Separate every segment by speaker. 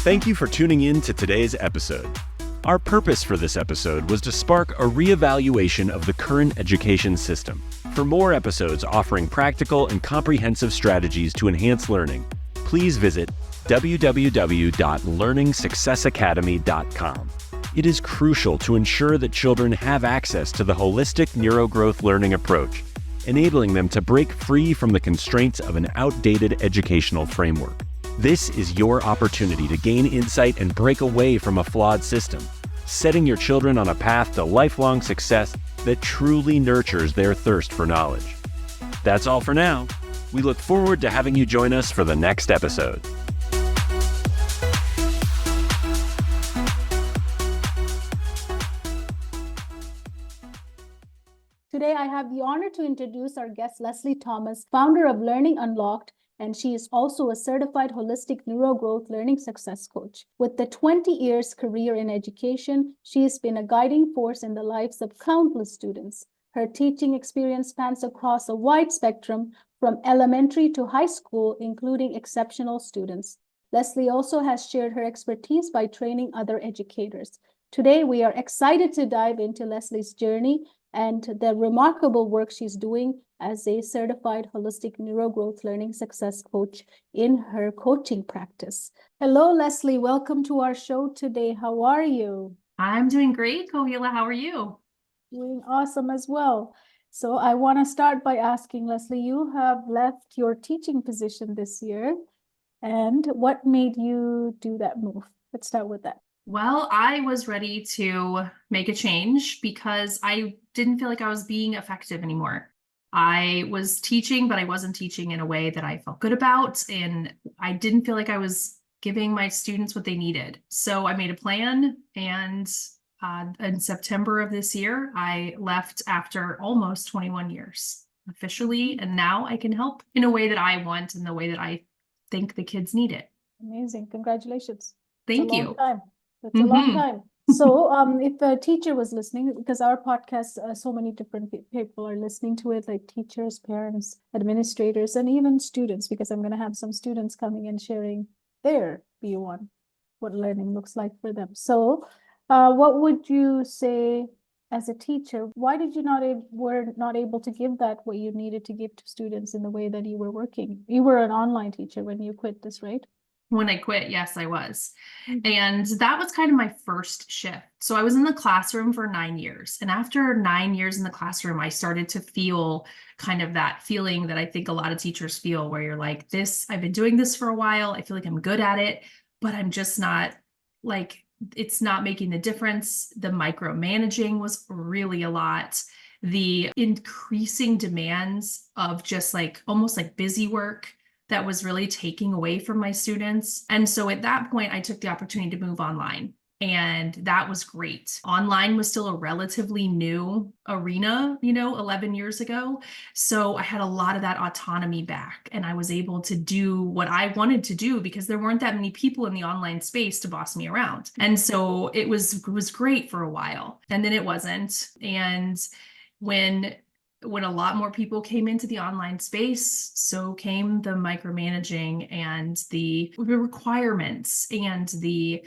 Speaker 1: Thank you for tuning in to today's episode. Our purpose for this episode was to spark a reevaluation of the current education system. For more episodes offering practical and comprehensive strategies to enhance learning, please visit www.learningsuccessacademy.com. It is crucial to ensure that children have access to the holistic neurogrowth learning approach, enabling them to break free from the constraints of an outdated educational framework. This is your opportunity to gain insight and break away from a flawed system, setting your children on a path to lifelong success that truly nurtures their thirst for knowledge. That's all for now. We look forward to having you join us for the next episode.
Speaker 2: Today, I have the honor to introduce our guest, Leslie Thomas, founder of Learning Unlocked, and she is also a certified holistic neurogrowth learning success coach. With the 20 years career in education, she has been a guiding force in the lives of countless students. Her teaching experience spans across a wide spectrum from elementary to high school, including exceptional students. Leslie also has shared her expertise by training other educators. Today, we are excited to dive into Leslie's journey and the remarkable work she's doing as a certified holistic neurogrowth learning success coach in her coaching practice. Hello, Leslie. Welcome to our show today. How are you?
Speaker 3: I'm doing great, Kohila. How are you?
Speaker 2: Doing awesome as well. So I want to start by asking, Leslie, you have left your teaching position this year. And what made you do that move? Let's start with that.
Speaker 3: Well, I was ready to make a change because I didn't feel like I was being effective anymore. I was teaching, but I wasn't teaching in a way that I felt good about, and I didn't feel like I was giving my students what they needed. So I made a plan, and in September of this year, I left after almost 21 years officially, and now I can help in a way that I want and the way that I think the kids need it.
Speaker 2: Amazing. Congratulations.
Speaker 3: Thank you.
Speaker 2: That's a long time. So if a teacher was listening, because our podcast, so many different people are listening to it, like teachers, parents, administrators, and even students, because I'm going to have some students coming and sharing their view on what learning looks like for them. So what would you say as a teacher? Why did you were not able to give that what you needed to give to students in the way that you were working? You were an online teacher when you quit this, right?
Speaker 3: When I quit, yes, I was. And that was kind of my first shift. So I was in the classroom for 9 years. And after 9 years in the classroom, I started to feel kind of that feeling that I think a lot of teachers feel, where you're like, I've been doing this for a while. I feel like I'm good at it, but I'm just not, like, it's not making the difference. The micromanaging was really a lot. The increasing demands of just like almost like busy work that was really taking away from my students. And so at that point, I took the opportunity to move online. And that was great. Online was still a relatively new arena, 11 years ago. So I had a lot of that autonomy back, and I was able to do what I wanted to do because there weren't that many people in the online space to boss me around. And so it was great for a while, and then it wasn't. And when a lot more people came into the online space, so came the micromanaging and the requirements and the,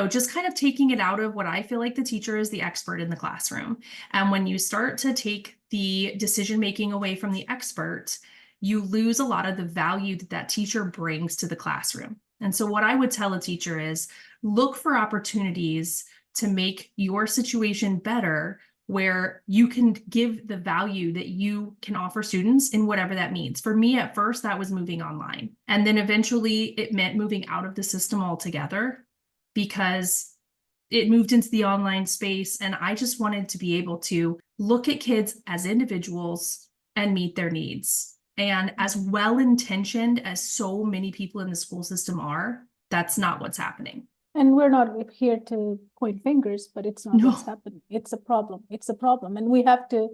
Speaker 3: just kind of taking it out of what I feel like the teacher is the expert in the classroom. And when you start to take the decision-making away from the expert, you lose a lot of the value that teacher brings to the classroom. And so what I would tell a teacher is look for opportunities to make your situation better, where you can give the value that you can offer students in whatever that means. For me, at first, that was moving online. And then eventually it meant moving out of the system altogether because it moved into the online space. And I just wanted to be able to look at kids as individuals and meet their needs. And as well-intentioned as so many people in the school system are, that's not what's happening.
Speaker 2: And we're not here to point fingers, but it's not what's happening. It's a problem. It's a problem. And we have to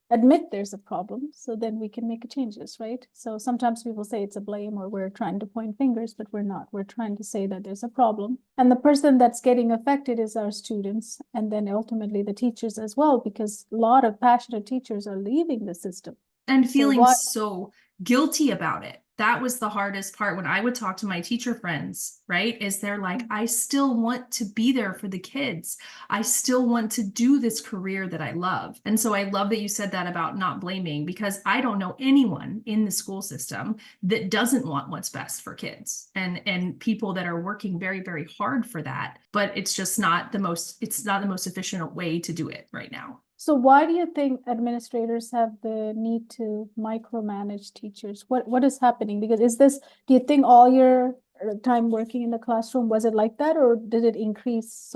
Speaker 2: admit there's a problem, so then we can make changes, right? So sometimes people say it's a blame or we're trying to point fingers, but we're not. We're trying to say that there's a problem. And the person that's getting affected is our students, and then ultimately the teachers as well, because a lot of passionate teachers are leaving the system.
Speaker 3: And feeling so guilty about it. that was the hardest part when I would talk to my teacher friends, right? Is they're like, I still want to be there for the kids. I still want to do this career that I love. And so I love that you said that about not blaming, because I don't know anyone in the school system that doesn't want what's best for kids, and people that are working very, very hard for that. But it's just not the most efficient way to do it right now.
Speaker 2: So why do you think administrators have the need to micromanage teachers? What is happening? Because do you think all your time working in the classroom, was it like that, or did it increase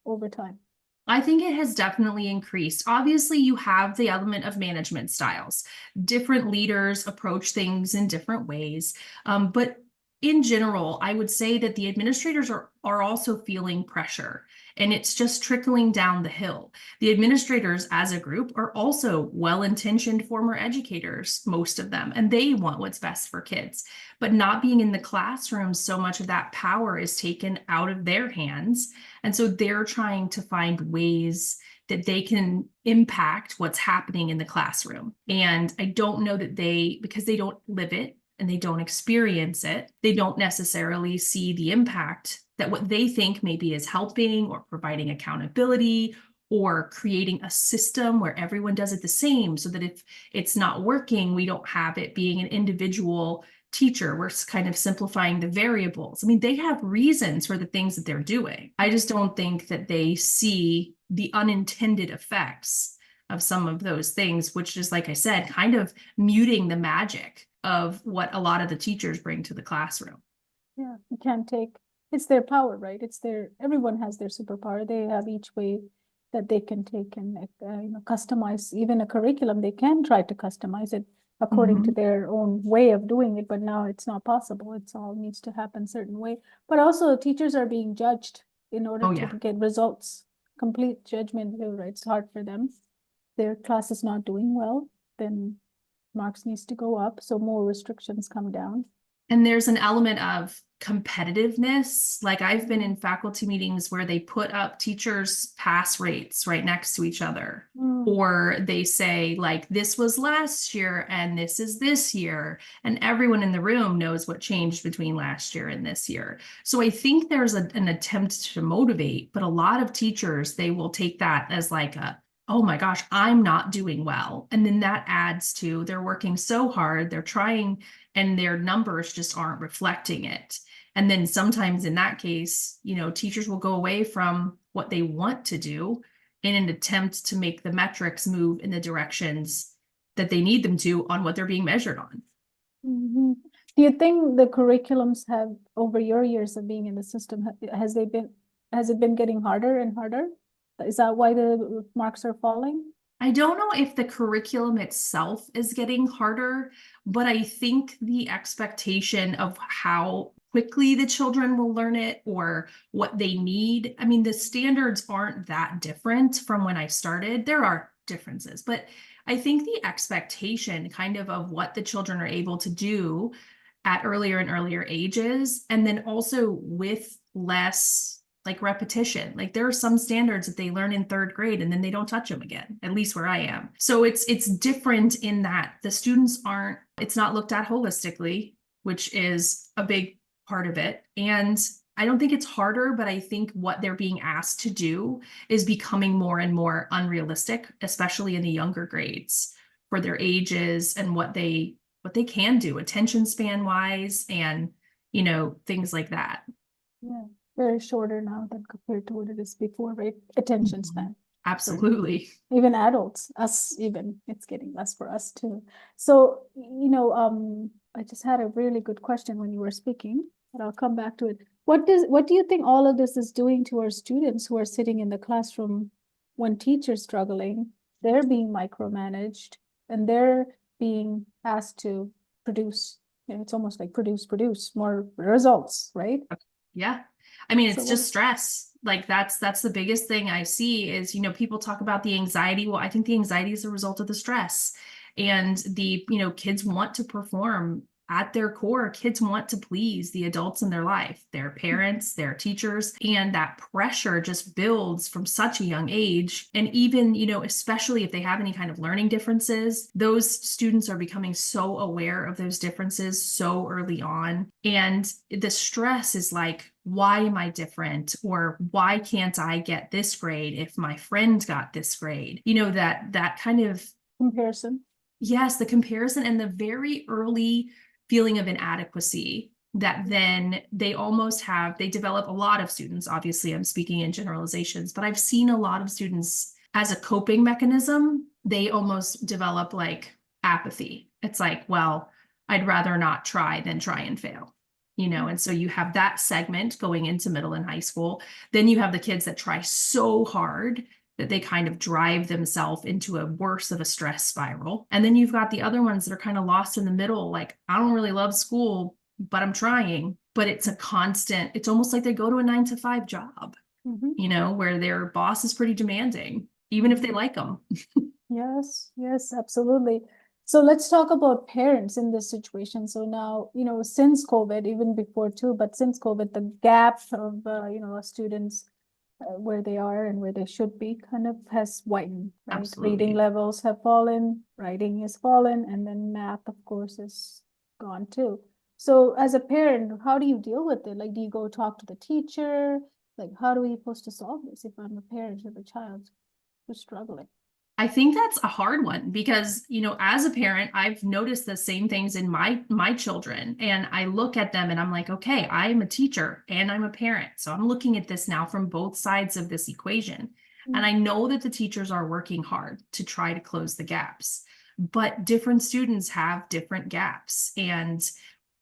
Speaker 2: over time?
Speaker 3: I think it has definitely increased. Obviously, you have the element of management styles. Different leaders approach things in different ways. But in general, I would say that the administrators are also feeling pressure, and it's just trickling down the hill. The administrators as a group are also well-intentioned former educators, most of them, and they want what's best for kids. But not being in the classroom, so much of that power is taken out of their hands. And so they're trying to find ways that they can impact what's happening in the classroom. And I don't know that because they don't live it, and they don't experience it, they don't necessarily see the impact that what they think maybe is helping or providing accountability or creating a system where everyone does it the same, so that if it's not working, we don't have it being an individual teacher. We're kind of simplifying the variables. I mean, they have reasons for the things that they're doing. I just don't think that they see the unintended effects of some of those things, which is, like I said, kind of muting the magic of what a lot of the teachers bring to the classroom.
Speaker 2: Yeah, you can't it's their power, right? Everyone has their superpower. They have each way that they can take and customize even a curriculum. They can try to customize it according to their own way of doing it, but now it's not possible. It's all needs to happen a certain way. But also teachers are being judged in order to get results. Complete judgment, right? It's hard for them. Their class is not doing well, then marks needs to go up, so more restrictions come down.
Speaker 3: And there's an element of competitiveness. Like, I've been in faculty meetings where they put up teachers' pass rates right next to each other. Or they say, like, this was last year and this is this year. And everyone in the room knows what changed between last year and this year. So I think there's an attempt to motivate, but a lot of teachers, they will take that as like oh my gosh, I'm not doing well. And then that adds to, they're working so hard, they're trying, and their numbers just aren't reflecting it. And then sometimes in that case, teachers will go away from what they want to do in an attempt to make the metrics move in the directions that they need them to on what they're being measured on.
Speaker 2: Do you think the curriculums have, over your years of being in the system, has it been getting harder and harder? Is that why the marks are falling?
Speaker 3: I don't know if the curriculum itself is getting harder, but I think the expectation of how quickly the children will learn it or what they need. I mean, the standards aren't that different from when I started. There are differences, but I think the expectation kind of what the children are able to do at earlier and earlier ages, and then also with less like repetition. Like, there are some standards that they learn in 3rd grade and then they don't touch them again, at least where I am. So it's different in that the students it's not looked at holistically, which is a big part of it. And I don't think it's harder, but I think what they're being asked to do is becoming more and more unrealistic, especially in the younger grades for their ages and what they can do attention span wise and, things like that.
Speaker 2: Yeah. Very shorter now than compared to what it is before, right? Attention span.
Speaker 3: Absolutely.
Speaker 2: Even adults, us even, it's getting less for us too. So, I just had a really good question when you were speaking, but I'll come back to it. What do you think all of this is doing to our students who are sitting in the classroom when teachers struggling? They're being micromanaged and they're being asked to produce, it's almost like produce more results, right?
Speaker 3: Yeah. I mean, it's just stress. Like, that's the biggest thing I see is, people talk about the anxiety. Well, I think the anxiety is a result of the stress, and the, kids want to perform at their core, kids want to please the adults in their life, their parents, their teachers, and that pressure just builds from such a young age. And even, especially if they have any kind of learning differences, those students are becoming so aware of those differences so early on. And the stress is like, why am I different? Or why can't I get this grade if my friend got this grade? That kind of
Speaker 2: Comparison.
Speaker 3: yes, the comparison and the very early feeling of inadequacy that then they develop. A lot of students, obviously I'm speaking in generalizations, but I've seen a lot of students as a coping mechanism, they almost develop like apathy. It's like, well, I'd rather not try than try and fail. And so you have that segment going into middle and high school. Then you have the kids that try so hard that they kind of drive themselves into a worse of a stress spiral. And then you've got the other ones that are kind of lost in the middle. Like, I don't really love school, but I'm trying. But it's a constant, it's almost like they go to a 9-to-5 job, where their boss is pretty demanding, even if they like them.
Speaker 2: Yes, absolutely. So let's talk about parents in this situation. So now, since COVID, even before too, but since COVID, the gap of, students where they are and where they should be kind of has widened, right?
Speaker 3: Absolutely.
Speaker 2: Reading levels have fallen, writing has fallen, and then math, of course, is gone too. So as a parent, how do you deal with it? Like, do you go talk to the teacher? Like, how are we supposed to solve this if I'm a parent of a child who's struggling?
Speaker 3: I think that's a hard one because, as a parent, I've noticed the same things in my children, and I look at them and I'm like, okay, I'm a teacher and I'm a parent. So I'm looking at this now from both sides of this equation. And I know that the teachers are working hard to try to close the gaps, but different students have different gaps. And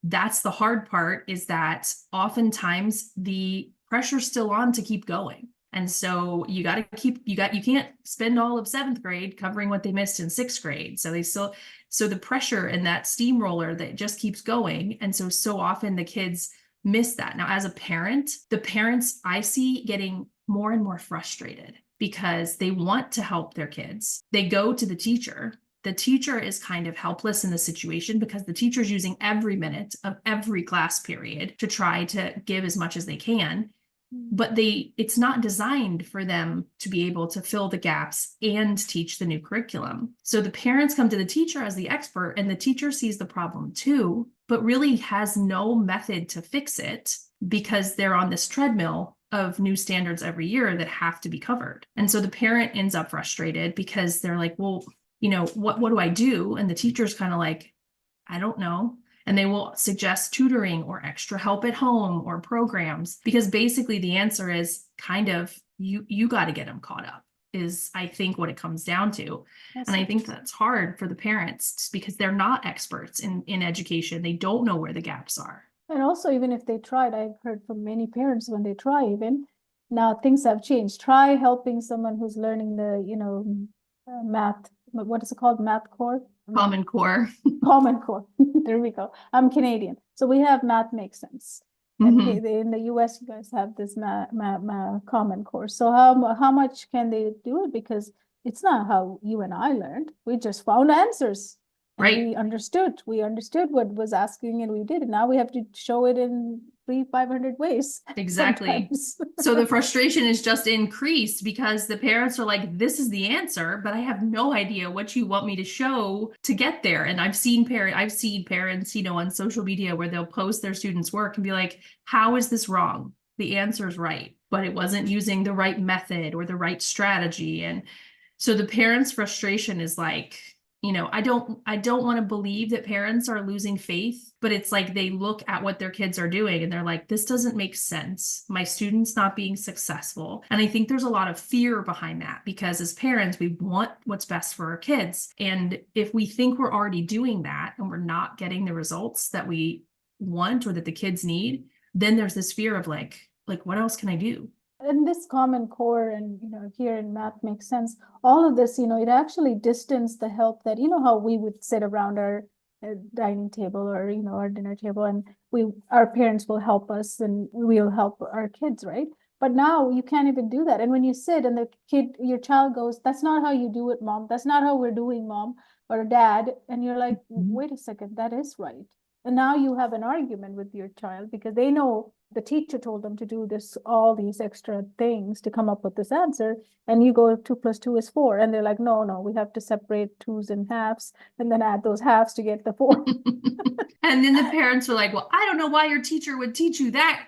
Speaker 3: that's the hard part, is that oftentimes the pressure's still on to keep going. And so you can't spend all of 7th grade covering what they missed in 6th grade. So the pressure and that steamroller that just keeps going. And so often the kids miss that. Now, as a parent, the parents I see getting more and more frustrated because they want to help their kids. They go to the teacher. The teacher is kind of helpless in the situation because the teacher is using every minute of every class period to try to give as much as they can. But it's not designed for them to be able to fill the gaps and teach the new curriculum. So the parents come to the teacher as the expert, and the teacher sees the problem too, but really has no method to fix it because they're on this treadmill of new standards every year that have to be covered. And so the parent ends up frustrated because they're like, well, what do I do? And the teacher's kind of like, I don't know. And they will suggest tutoring or extra help at home or programs, because basically the answer is kind of you got to get them caught up, is I think what it comes down to. And I think that's hard for the parents because they're not experts in education. They don't know where the gaps are.
Speaker 2: And also, even if they tried, I've heard from many parents when they try, even now things have changed. Try helping someone who's learning the, math. What is it called? Math core?
Speaker 3: Common Core.
Speaker 2: Common Core. There we go. I'm Canadian. So we have Math Makes Sense. And in the US, you guys have this Common Core. So how much can they do it? Because it's not how you and I learned. We just found answers. And
Speaker 3: right.
Speaker 2: We understood what was asking, and we did. And now we have to show it in 300-500 ways.
Speaker 3: Exactly. So the frustration is just increased because the parents are like, this is the answer, but I have no idea what you want me to show to get there. And I've seen parents, on social media where they'll post their students' work and be like, how is this wrong? The answer is right, but it wasn't using the right method or the right strategy. And so the parents' frustration is like, I don't want to believe that parents are losing faith, but it's like they look at what their kids are doing and they're like, this doesn't make sense. My student's not being successful. And I think there's a lot of fear behind that because as parents, we want what's best for our kids. And if we think we're already doing that and we're not getting the results that we want or that the kids need, then there's this fear of like, what else can I do?
Speaker 2: And this Common Core and, here in Math Makes Sense, all of this, it actually distanced the help that, how we would sit around our dining table or, our dinner table, and our parents will help us and we'll help our kids, right? But now you can't even do that. And when you sit and your child goes, that's not how you do it, Mom. That's not how we're doing, Mom or Dad. And you're like, wait a second, that is right. And now you have an argument with your child because they know the teacher told them to do this, all these extra things to come up with this answer. And you go 2 + 2 is 4. And they're like, no, we have to separate twos and halves and then add those halves to get the 4.
Speaker 3: And then the parents were like, well, I don't know why your teacher would teach you that,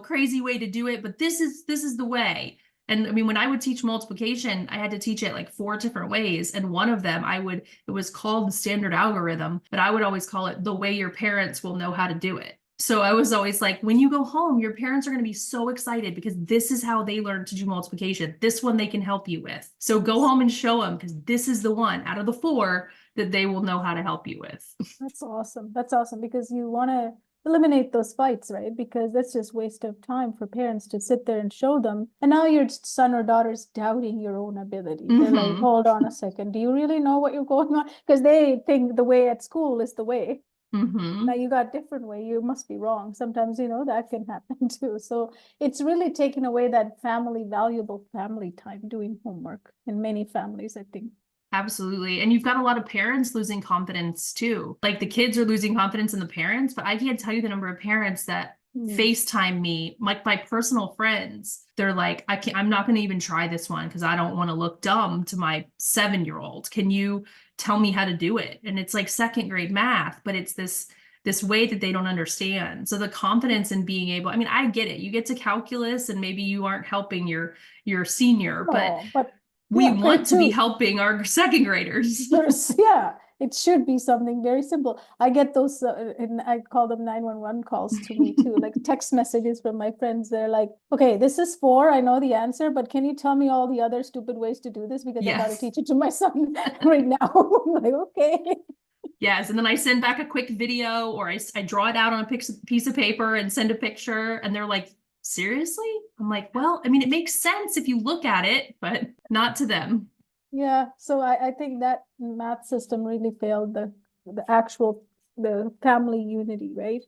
Speaker 3: crazy way to do it, but this is the way. And I mean, when I would teach multiplication, I had to teach it like 4 different ways. And one of them, it was called the standard algorithm, but I would always call it the way your parents will know how to do it. So I was always like, when you go home, your parents are going to be so excited because this is how they learn to do multiplication. This one they can help you with. So go home and show them because this is the one out of the 4 that they will know how to help you with.
Speaker 2: That's awesome. That's awesome because you want to eliminate those fights, right? Because that's just waste of time for parents to sit there and show them. And now your son or daughter's doubting your own ability. They're like, hold on a second. Do you really know what you're going on? Because they think the way at school is the way. Now you got a different way. You must be wrong. Sometimes, that can happen too. So it's really taken away that valuable family time doing homework in many families, I think.
Speaker 3: Absolutely. And you've got a lot of parents losing confidence too. Like the kids are losing confidence in the parents, but I can't tell you the number of parents that FaceTime me, like my personal friends. They're like, I'm not going to even try this one because I don't want to look dumb to my 7-year-old. Can you tell me how to do it? And it's like 2nd grade math, but it's this way that they don't understand. So the confidence in being able, I mean, I get it. You get to calculus and maybe you aren't helping your senior, but we want to be helping our 2nd graders.
Speaker 2: Yeah, it should be something very simple. I get those, and I call them 911 calls to me too, like text messages from my friends. They're like, okay, this is 4. I know the answer, but can you tell me all the other stupid ways to do this? Because I got to teach it to my son right now. I'm like, okay.
Speaker 3: Yes, and then I send back a quick video or I draw it out on a piece of paper and send a picture, and they're like, seriously? I'm like, well, I mean, it makes sense if you look at it, but not to them.
Speaker 2: Yeah, so I think that math system really failed the family unity, right?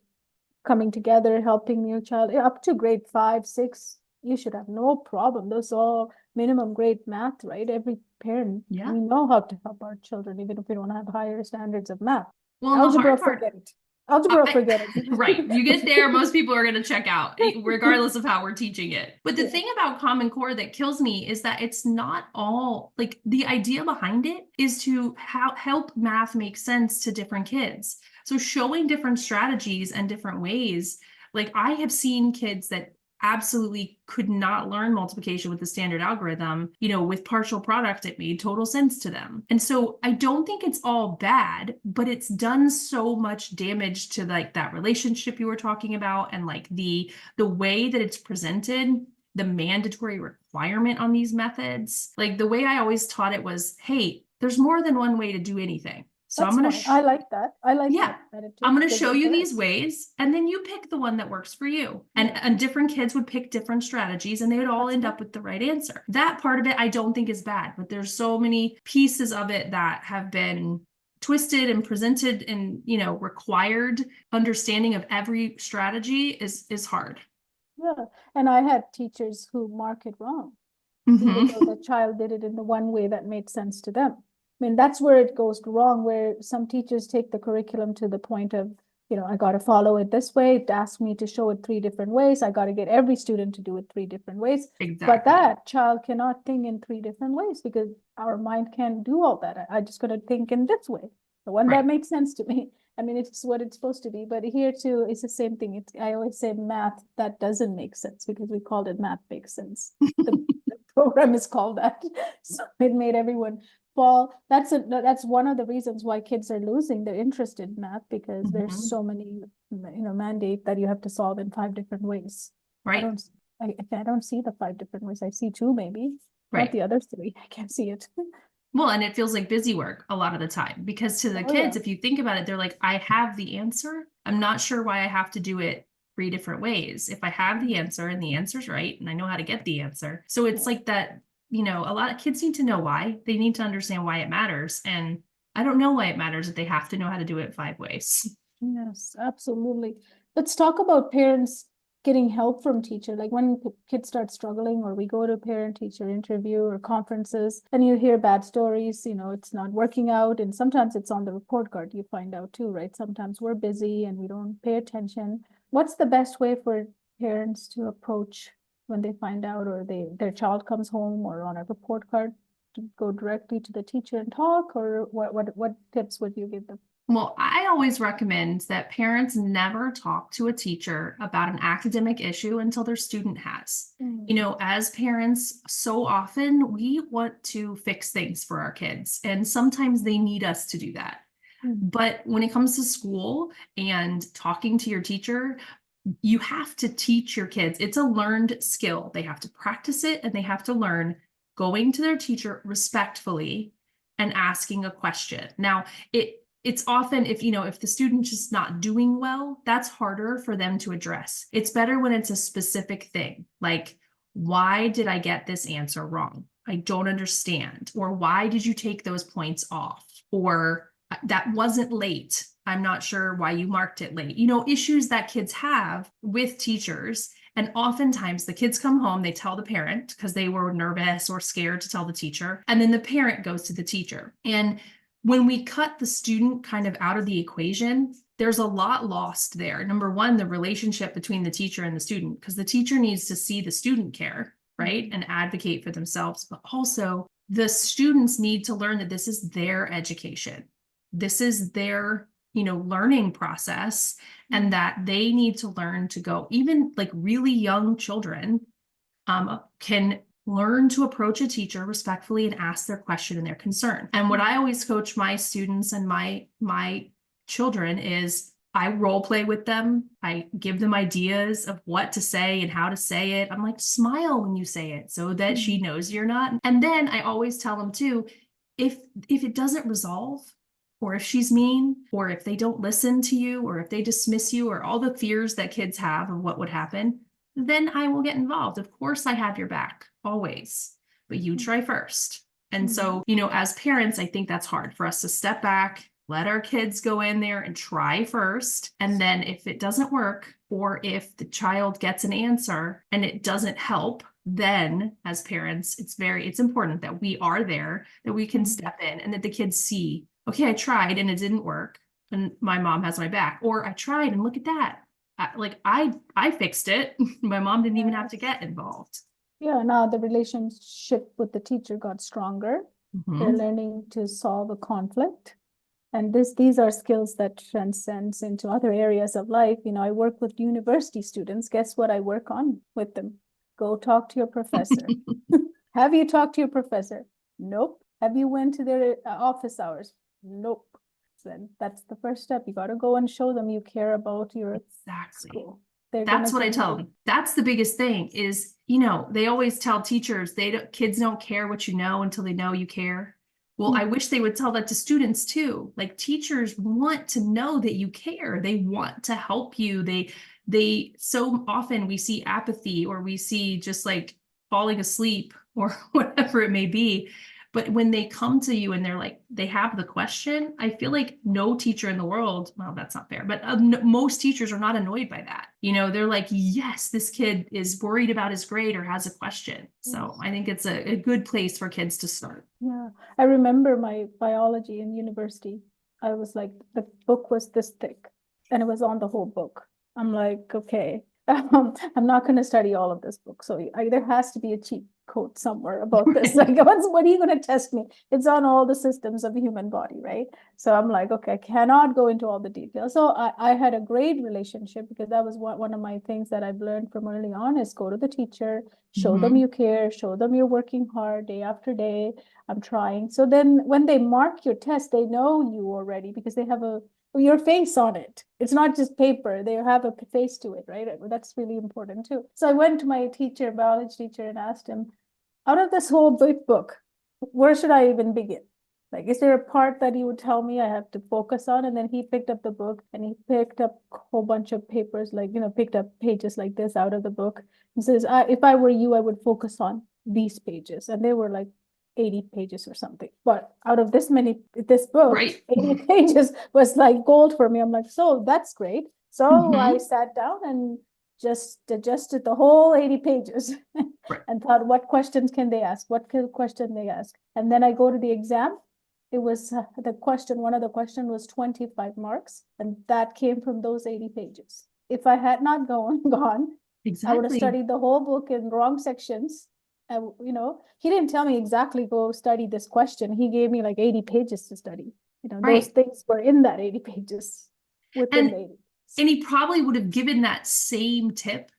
Speaker 2: Coming together, helping your child up to grade 5, 6, you should have no problem. Those are all minimum grade math, right? Every parent, we know how to help our children, even if we don't have higher standards of math.
Speaker 3: Well,
Speaker 2: algebra, forget it. Algebra, forget it.
Speaker 3: Right. You get there, most people are going to check out, regardless of how we're teaching it. But the thing about Common Core that kills me is that it's not all, like, the idea behind it is to help math make sense to different kids. So showing different strategies and different ways, like I have seen kids that absolutely could not learn multiplication with the standard algorithm, with partial product, it made total sense to them. And so I don't think it's all bad, but it's done so much damage to like that relationship you were talking about. And like the way that it's presented, the mandatory requirement on these methods, like the way I always taught it was, hey, there's more than one way to do anything. So
Speaker 2: I'm going to, I like that. I like that.
Speaker 3: I'm going to show you these ways, and then you pick the one that works for you. And different kids would pick different strategies, and they would all end up with the right answer. That part of it, I don't think is bad, but there's so many pieces of it that have been twisted and presented, and, required understanding of every strategy is hard.
Speaker 2: Yeah. And I had teachers who mark it wrong, even though the child did it in the one way that made sense to them. I mean, that's where it goes wrong, where some teachers take the curriculum to the point of, I got to follow it this way. It asked me to show it 3 different ways. I got to get every student to do it 3 different ways.
Speaker 3: Exactly.
Speaker 2: But that child cannot think in 3 different ways because our mind can't do all that. I just got to think in this way, the one that makes sense to me. I mean, it's what it's supposed to be. But here too, it's the same thing. I always say math that doesn't make sense because we called it math makes sense. The program is called that. So it made everyone fall. That's one of the reasons why kids are losing their interest in math, because there's so many, mandate that you have to solve in 5 different ways.
Speaker 3: Right.
Speaker 2: I don't see the 5 different ways. I see 2 maybe, not the other 3. I can't see it.
Speaker 3: Well, and it feels like busy work a lot of the time, because to the kids, if you think about it, they're like, I have the answer. I'm not sure why I have to do it 3 different ways. If I have the answer and the answer's right, and I know how to get the answer. So it's like that, a lot of kids need to know why. They need to understand why it matters. And I don't know why it matters that they have to know how to do it 5 ways.
Speaker 2: Yes, absolutely. Let's talk about parents getting help from teacher. Like when kids start struggling, or we go to parent-teacher interview or conferences, and you hear bad stories, it's not working out. And sometimes it's on the report card, you find out too, right? Sometimes we're busy and we don't pay attention. What's the best way for parents to approach when they find out, or their child comes home or on a report card, to go directly to the teacher and talk, or what tips would you give them?
Speaker 3: Well, I always recommend that parents never talk to a teacher about an academic issue until their student has. As parents, so often we want to fix things for our kids, and sometimes they need us to do that. But when it comes to school and talking to your teacher, you have to teach your kids. It's a learned skill. They have to practice it, and they have to learn going to their teacher respectfully and asking a question. Now, it's often if the student's just not doing well, that's harder for them to address. It's better when it's a specific thing, like, why did I get this answer wrong? I don't understand. Or why did you take those points off? Or that wasn't late. I'm not sure why you marked it late. Issues that kids have with teachers. And oftentimes the kids come home, they tell the parent because they were nervous or scared to tell the teacher. And then the parent goes to the teacher. And when we cut the student kind of out of the equation, there's a lot lost there. Number one, the relationship between the teacher and the student, because the teacher needs to see the student care, right? And advocate for themselves. But also the students need to learn that this is their education. This is their, learning process, and that they need to learn to go, even like really young children can learn to approach a teacher respectfully and ask their question and their concern. And what I always coach my students and my children is I role play with them. I give them ideas of what to say and how to say it. I'm like, smile when you say it so that she knows you're not. And then I always tell them too, if it doesn't resolve, or if she's mean, or if they don't listen to you, or if they dismiss you, or all the fears that kids have of what would happen, then I will get involved. Of course, I have your back always, but you try first. And so, as parents, I think that's hard for us to step back, let our kids go in there and try first. And then if it doesn't work, or if the child gets an answer and it doesn't help, then as parents, it's important that we are there, that we can step in, and that the kids see, okay, I tried and it didn't work, and my mom has my back. Or I tried and look at that. I fixed it. My mom didn't even have to get involved.
Speaker 2: Yeah, now the relationship with the teacher got stronger. They're learning to solve a conflict. And these are skills that transcends into other areas of life. I work with university students. Guess what I work on with them? Go talk to your professor. Have you talked to your professor? Nope. Have you went to their office hours? Nope. Then that's the first step. You got to go and show them you care about your school.
Speaker 3: That's what I tell them. That's the biggest thing is, they always tell teachers, kids don't care what you know until they know you care. Well, I wish they would tell that to students too. Like, teachers want to know that you care. They want to help you. They so often we see apathy, or we see just like falling asleep, or whatever it may be. But when they come to you and they're like, they have the question, I feel like no teacher in the world, well, that's not fair, but most teachers are not annoyed by that. They're like, yes, this kid is worried about his grade or has a question. So I think it's a good place for kids to start.
Speaker 2: Yeah, I remember my biology in university. I was like, the book was this thick and it was on the whole book. I'm like, okay, I'm not going to study all of this book. So there has to be a cheat code somewhere about this. Like, what are you going to test me? It's on all the systems of the human body, right? So I'm like, okay, I cannot go into all the details. So I had a great relationship, because that was one of my things that I've learned from early on is go to the teacher, show them you care, show them you're working hard day after day. I'm trying. So then when they mark your test, they know you already, because they have your face on it. It's not just paper. They have a face to it, right? That's really important too. So I went to my teacher, biology teacher, and asked him, out of this whole big book, where should I even begin? Like, is there a part that he would tell me I have to focus on? And then he picked up the book and he picked up a whole bunch of papers, like, picked up pages like this out of the book. He says, if I were you, I would focus on these pages. And they were like 80 pages or something. But out of this book, right. 80 pages was like gold for me. I'm like, so that's great. So I sat down and just adjusted the whole 80 pages
Speaker 3: Right.
Speaker 2: and thought, what questions can they ask? What question they ask? And then I go to the exam. It was one of the question was 25 marks, and that came from those 80 pages. If I had not gone, I would have
Speaker 3: Exactly.
Speaker 2: studied the whole book in wrong sections. And, he didn't tell me exactly go study this question. He gave me like 80 pages to study. Those
Speaker 3: Right.
Speaker 2: things were in that 80 pages, within the 80.
Speaker 3: And he probably would have given that same tip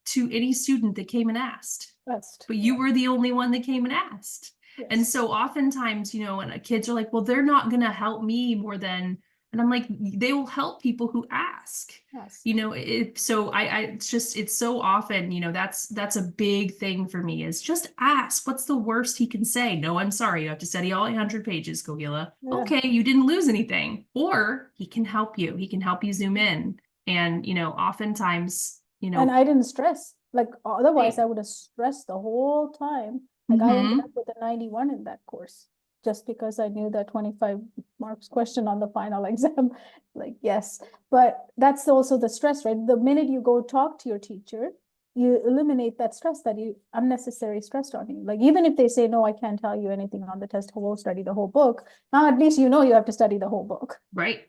Speaker 3: to any student that came and asked. But you were the only one that came and asked.
Speaker 2: Yes.
Speaker 3: And so oftentimes, when kids are like, well, they're not going to help me more than, and I'm like, they will help people who ask.
Speaker 2: Yes.
Speaker 3: It's so often, that's a big thing for me is just ask. What's the worst he can say? No, I'm sorry. You have to study all 100 pages, Kohila.
Speaker 2: Yeah.
Speaker 3: Okay, you didn't lose anything. Or he can help you. He can help you zoom in. And, oftentimes,
Speaker 2: And I didn't stress. Like, otherwise
Speaker 3: Right.
Speaker 2: I would have stressed the whole time. Like, I ended up with a 91 in that course, just because I knew that 25 marks question on the final exam. Like, yes, but that's also the stress, right? The minute you go talk to your teacher, you eliminate that stress, that you unnecessary stressed on you. Like, even if they say, no, I can't tell you anything on the test, we'll study the whole book. Now, at least you have to study the whole book.
Speaker 3: Right.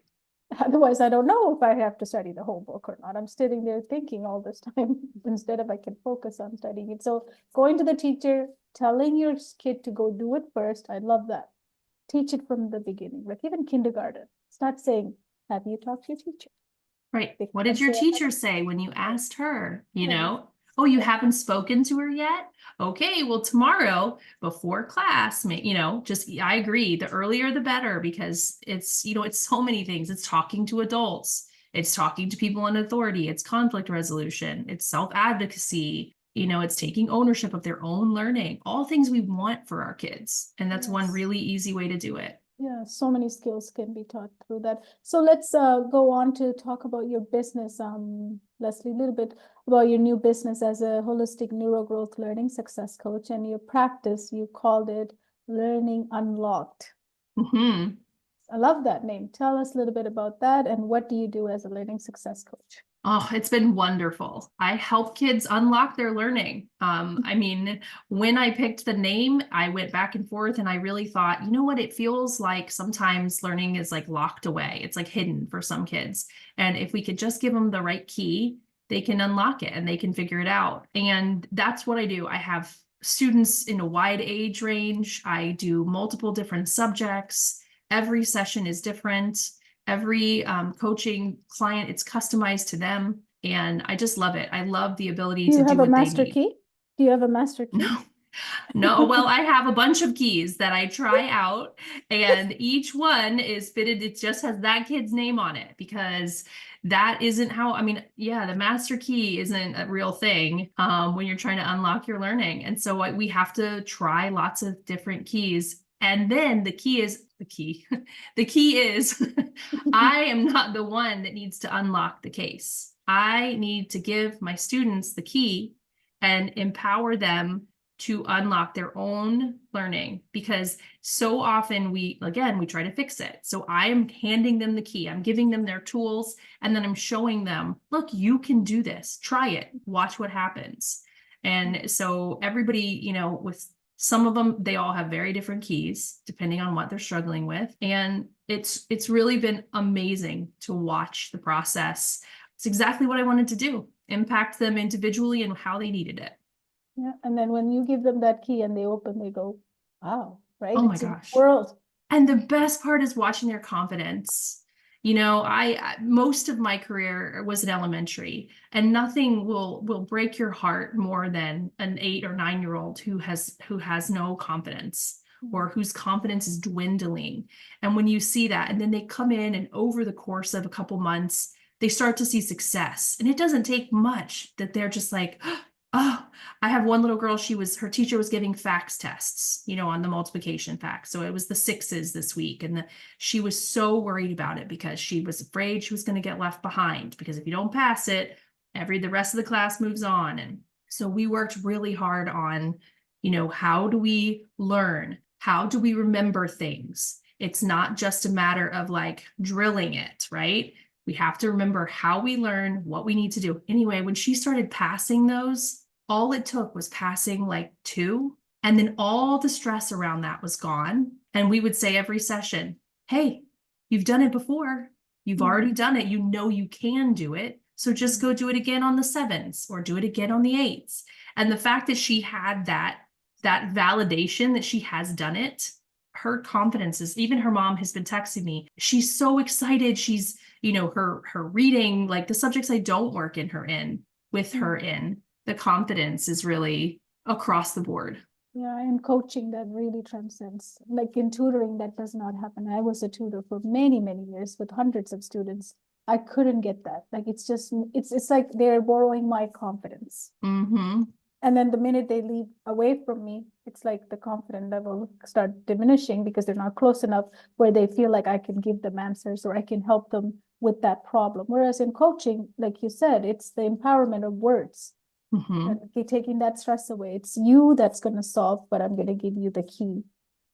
Speaker 2: Otherwise, I don't know if I have to study the whole book or not. I'm sitting there thinking all this time instead of I can focus on studying it. So going to the teacher, telling your kid to go do it first, I love that. Teach it from the beginning, like even kindergarten. Start saying, have you talked to your teacher?
Speaker 3: Right. What did your teacher say when you asked her, Oh, you haven't spoken to her yet? Okay, well, tomorrow before class, I agree. The earlier, the better, because it's so many things. It's talking to adults. It's talking to people in authority. It's conflict resolution. It's self-advocacy. It's taking ownership of their own learning, all things we want for our kids. And that's one really easy way to do it.
Speaker 2: Yeah, so many skills can be taught through that. So let's go on to talk about your business, Leslie, a little bit about your new business as a holistic neurogrowth learning success coach, and your practice, you called it Learning Unlocked.
Speaker 3: Mm-hmm.
Speaker 2: I love that name. Tell us a little bit about that, and what do you do as a learning success coach?
Speaker 3: Oh, it's been wonderful. I help kids unlock their learning. When I picked the name, I went back and forth and I really thought, you know what? It feels like sometimes learning is like locked away. It's like hidden for some kids. And if we could just give them the right key, they can unlock it and they can figure it out. And that's what I do. I have students in a wide age range. I do multiple different subjects. Every session is different. Every coaching client, it's customized to them. And I just love it. I love the ability to do what they need.
Speaker 2: Do you have a master key? Do you have a master key?
Speaker 3: No. Well, I have a bunch of keys that I try out, and each one is fitted. It just has that kid's name on it, because that isn't how, the master key isn't a real thing when you're trying to unlock your learning. And so we have to try lots of different keys. And then the key is I am not the one that needs to unlock the case. I need to give my students the key and empower them to unlock their own learning, because so often we try to fix it. So I am handing them the key. I'm giving them their tools, and then I'm showing them, look, you can do this. Try it. Watch what happens. And so everybody, with some of them, they all have very different keys depending on what they're struggling with. And it's really been amazing to watch the process. It's exactly what I wanted to do, impact them individually and how they needed it.
Speaker 2: Yeah, and then when you give them that key and they open, they go, wow, right?
Speaker 3: Oh my
Speaker 2: It's a
Speaker 3: gosh.
Speaker 2: world.
Speaker 3: And the best part is watching their confidence. I most of my career was in elementary, and nothing will break your heart more than an 8 or 9-year-old who has no confidence, or whose confidence is dwindling. And when you see that, and then they come in, and over the course of a couple months, they start to see success. And it doesn't take much that they're just like, oh, I have one little girl, her teacher was giving facts tests, on the multiplication facts. So it was the 6s this week. And she was so worried about it because she was afraid she was going to get left behind, because if you don't pass it, the rest of the class moves on. And so we worked really hard on, how do we learn? How do we remember things? It's not just a matter of like drilling it, right? We have to remember how we learn, what we need to do. Anyway, when she started passing those, all it took was passing like 2, and then all the stress around that was gone. And we would say every session, hey, you've done it before. You've already done it. You know you can do it. So just go do it again on the 7s or do it again on the 8s. And the fact that she had that validation that she has done it, her confidence is, even her mom has been texting me. She's so excited. She's, her reading, like the subjects I don't work in her in, with her in, the confidence is really across the board.
Speaker 2: Yeah, in coaching that really transcends. Like in tutoring, that does not happen. I was a tutor for many, many years with hundreds of students. I couldn't get that. Like it's like they're borrowing my confidence.
Speaker 3: Mm-hmm.
Speaker 2: And then the minute they leave away from me, it's like the confidence level start diminishing because they're not close enough where they feel like I can give them answers or I can help them with that problem. Whereas in coaching, like you said, it's the empowerment of words.
Speaker 3: Mm-hmm.
Speaker 2: And taking that stress away. It's you that's going to solve, but I'm going to give you the key.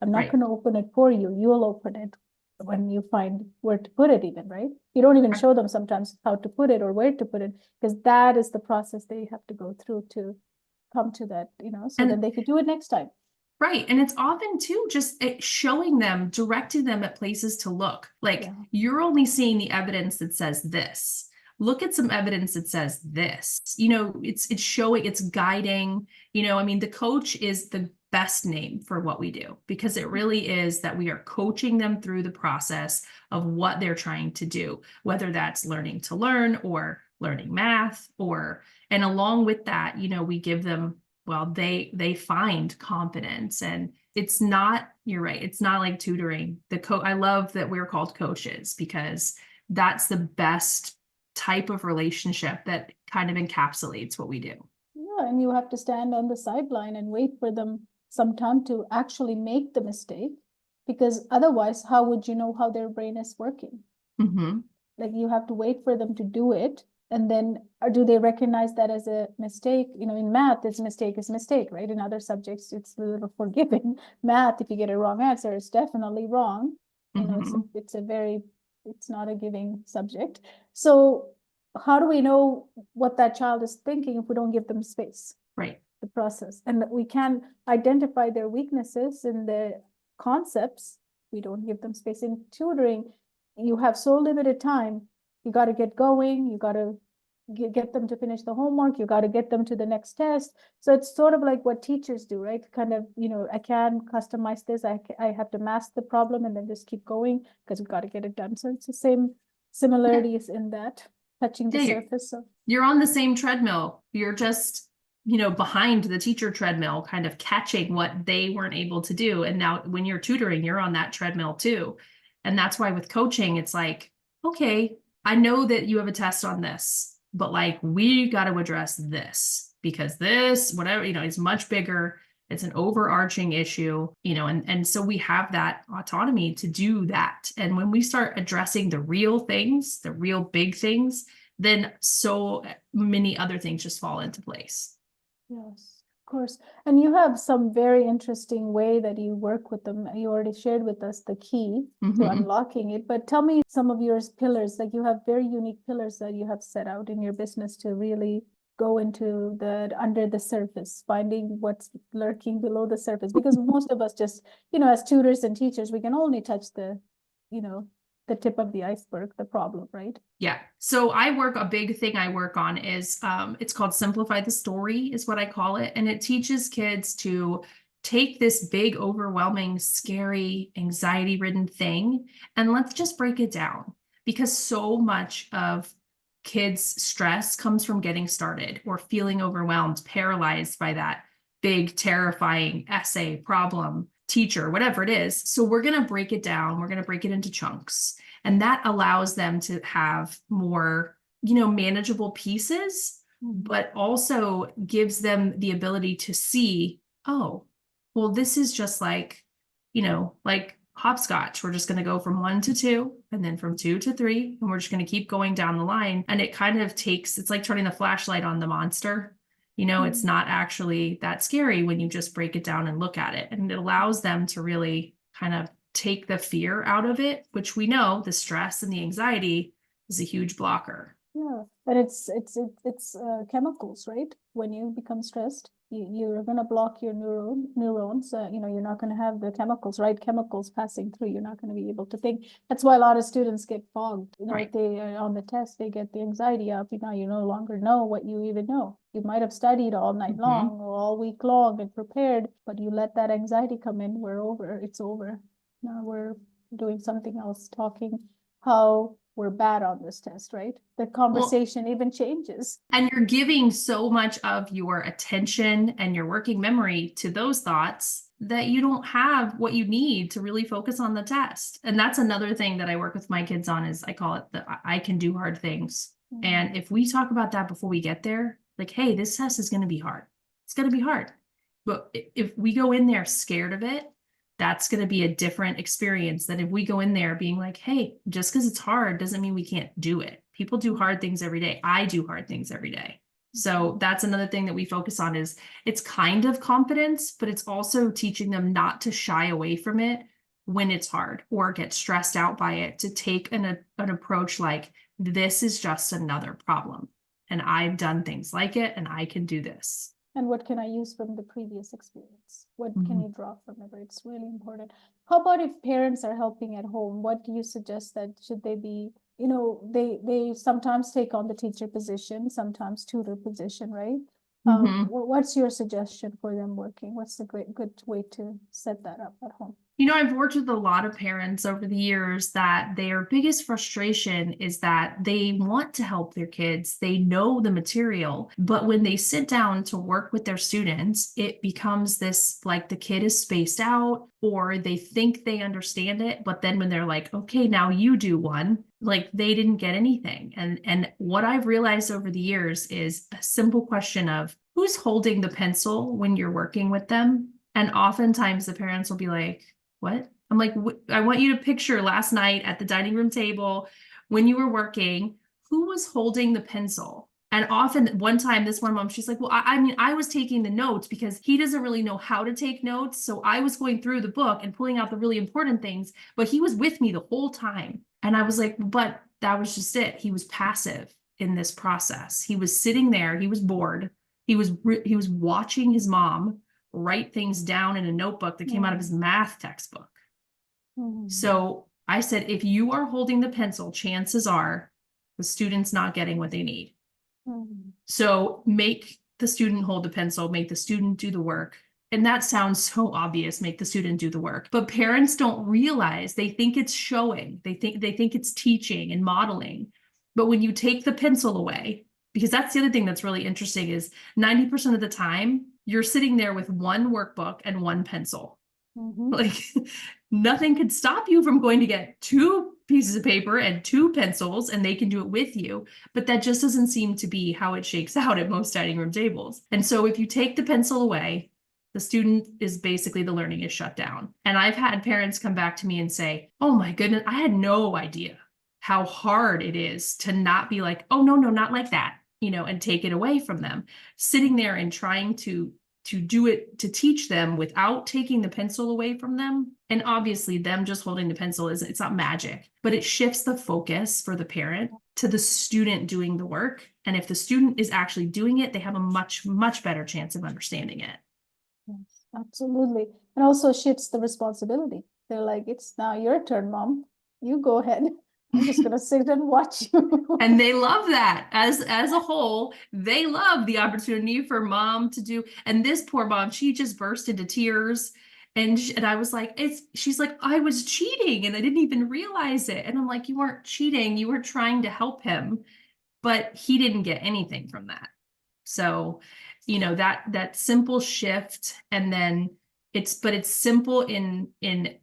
Speaker 2: I'm not
Speaker 3: Right.
Speaker 2: going to open it for you. You'll open it when you find where to put it even, right? You don't even show them sometimes how to put it or where to put it, because that is the process they have to go through to come to that, so then they could do it next time.
Speaker 3: Right. And it's often too, just showing them, directing them at places to look. Like you're only seeing the evidence that says this. Look at some evidence that says this. It's showing, it's guiding. The coach is the best name for what we do, because it really is that we are coaching them through the process of what they're trying to do, whether that's learning to learn or learning math, and along with that, we give them, well, they find confidence. And it's not, you're right, it's not like tutoring. I love that we're called coaches, because that's the best type of relationship that kind of encapsulates what we do.
Speaker 2: Yeah, and you have to stand on the sideline and wait for them some time to actually make the mistake, because otherwise, how would you know how their brain is working?
Speaker 3: Mm-hmm.
Speaker 2: Like you have to wait for them to do it. And then, or do they recognize that as a mistake? In math, it's mistake is mistake, right? In other subjects, it's a little forgiving. Math, if you get a wrong answer, it's definitely wrong. It's not a giving subject. So how do we know what that child is thinking if we don't give them space?
Speaker 3: Right.
Speaker 2: The process. And we can identify their weaknesses in the concepts. We don't give them space. In tutoring, you have so limited time. You got to get going. You got to get them to finish the homework. You got to get them to the next test. So it's sort of like what teachers do, right? Kind of, I can customize this. I have to mask the problem and then just keep going because we've got to get it done. So it's the same similarities in that, touching the surface. So
Speaker 3: you're on the same treadmill. You're just, behind the teacher treadmill, kind of catching what they weren't able to do. And now when you're tutoring, you're on that treadmill too. And that's why with coaching, it's like, okay, I know that you have a test on this, but like, we got to address this because this, whatever, is much bigger. It's an overarching issue, and so we have that autonomy to do that. And when we start addressing the real things, the real big things, then so many other things just fall into place.
Speaker 2: Yes, of course. And you have some very interesting way that you work with them. You already shared with us the key to unlocking it, but tell me some of your pillars. Like you have very unique pillars that you have set out in your business to really go into the under the surface, finding what's lurking below the surface, because most of us just, as tutors and teachers, we can only touch the tip of the iceberg, the problem, right?
Speaker 3: Yeah. So a big thing I work on is, it's called Simplify the Story is what I call it. And it teaches kids to take this big, overwhelming, scary, anxiety-ridden thing, and let's just break it down, because so much of kids' stress comes from getting started or feeling overwhelmed, paralyzed by that big, terrifying essay, problem, teacher, whatever it is. So we're going to break it down. We're going to break it into chunks. And that allows them to have more, manageable pieces, but also gives them the ability to see, oh, well, this is just like, like hopscotch. We're just going to go from 1 to 2 and then from 2 to 3. And we're just going to keep going down the line. And it kind of it's like turning the flashlight on the monster. It's not actually that scary when you just break it down and look at it. And it allows them to really kind of take the fear out of it, which we know the stress and the anxiety is a huge blocker.
Speaker 2: Yeah, but it's chemicals, right? When you become stressed, you're gonna block your neurons. You're not gonna have the right chemicals passing through. You're not gonna be able to think. That's why a lot of students get fogged.
Speaker 3: Right.
Speaker 2: They on the test, they get the anxiety up. You no longer know what you even know. You might have studied all night long or all week long and prepared, but you let that anxiety come in. It's over. Now we're doing something else, talking how we're bad on this test, right? The conversation even changes.
Speaker 3: And you're giving so much of your attention and your working memory to those thoughts that you don't have what you need to really focus on the test. And that's another thing that I work with my kids on is I call it the I can do hard things. And if we talk about that before we get there, like, hey, this test is going to be hard. It's going to be hard. But if we go in there scared of it, that's going to be a different experience than if we go in there being like, hey, just because it's hard doesn't mean we can't do it. People do hard things every day. I do hard things every day. So that's another thing that we focus on is it's kind of confidence, but it's also teaching them not to shy away from it when it's hard or get stressed out by it, to take an approach like, this is just another problem. And I've done things like it and I can do this.
Speaker 2: And what can I use from the previous experience? What can you draw from it? It's really important. How about if parents are helping at home? What do you suggest that should they be, they sometimes take on the teacher position, sometimes tutor position, right? What's your suggestion for them working? What's the good way to set that up at home?
Speaker 3: I've worked with a lot of parents over the years that their biggest frustration is that they want to help their kids. They know the material, but when they sit down to work with their students, it becomes this like the kid is spaced out or they think they understand it. But then when they're like, okay, now you do one, like they didn't get anything. And what I've realized over the years is a simple question of who's holding the pencil when you're working with them. And oftentimes the parents will be like, what? I'm like, I want you to picture last night at the dining room table when you were working, who was holding the pencil? And often one time, this one mom, she's like, well, I was taking the notes because he doesn't really know how to take notes. So I was going through the book and pulling out the really important things, but he was with me the whole time. And I was like, but that was just it. He was passive in this process. He was sitting there. He was bored. He was watching his mom write things down in a notebook that came out of his math textbook. So I said, if you are holding the pencil, chances are the student's not getting what they need. So make the student hold the pencil, make the student do the work. And that sounds so obvious, make the student do the work. But parents don't realize, they think it's showing, they think it's teaching and modeling. But when you take the pencil away, because that's the other thing that's really interesting is 90% of the time, you're sitting there with one workbook and one pencil. Like nothing could stop you from going to get two pieces of paper and two pencils and they can do it with you. But that just doesn't seem to be how it shakes out at most dining room tables. And so if you take the pencil away, the student is basically the learning is shut down. And I've had parents come back to me and say, oh my goodness, I had no idea how hard it is to not be like, oh, no, not like that, and take it away from them. Sitting there and trying to do it, to teach them without taking the pencil away from them. And obviously them just holding the pencil it's not magic, but it shifts the focus for the parent to the student doing the work. And if the student is actually doing it, they have a much, much better chance of understanding it.
Speaker 2: Yes, absolutely. And also shifts the responsibility. They're like, it's now your turn, mom. You go ahead. I'm just gonna sit and watch you.
Speaker 3: And they love that as a whole. They love the opportunity for mom to do. And this poor mom, she just burst into tears. And I was like, she's like, I was cheating and I didn't even realize it. And I'm like, you weren't cheating. You were trying to help him, but he didn't get anything from that. So, that simple shift, and then it's simple in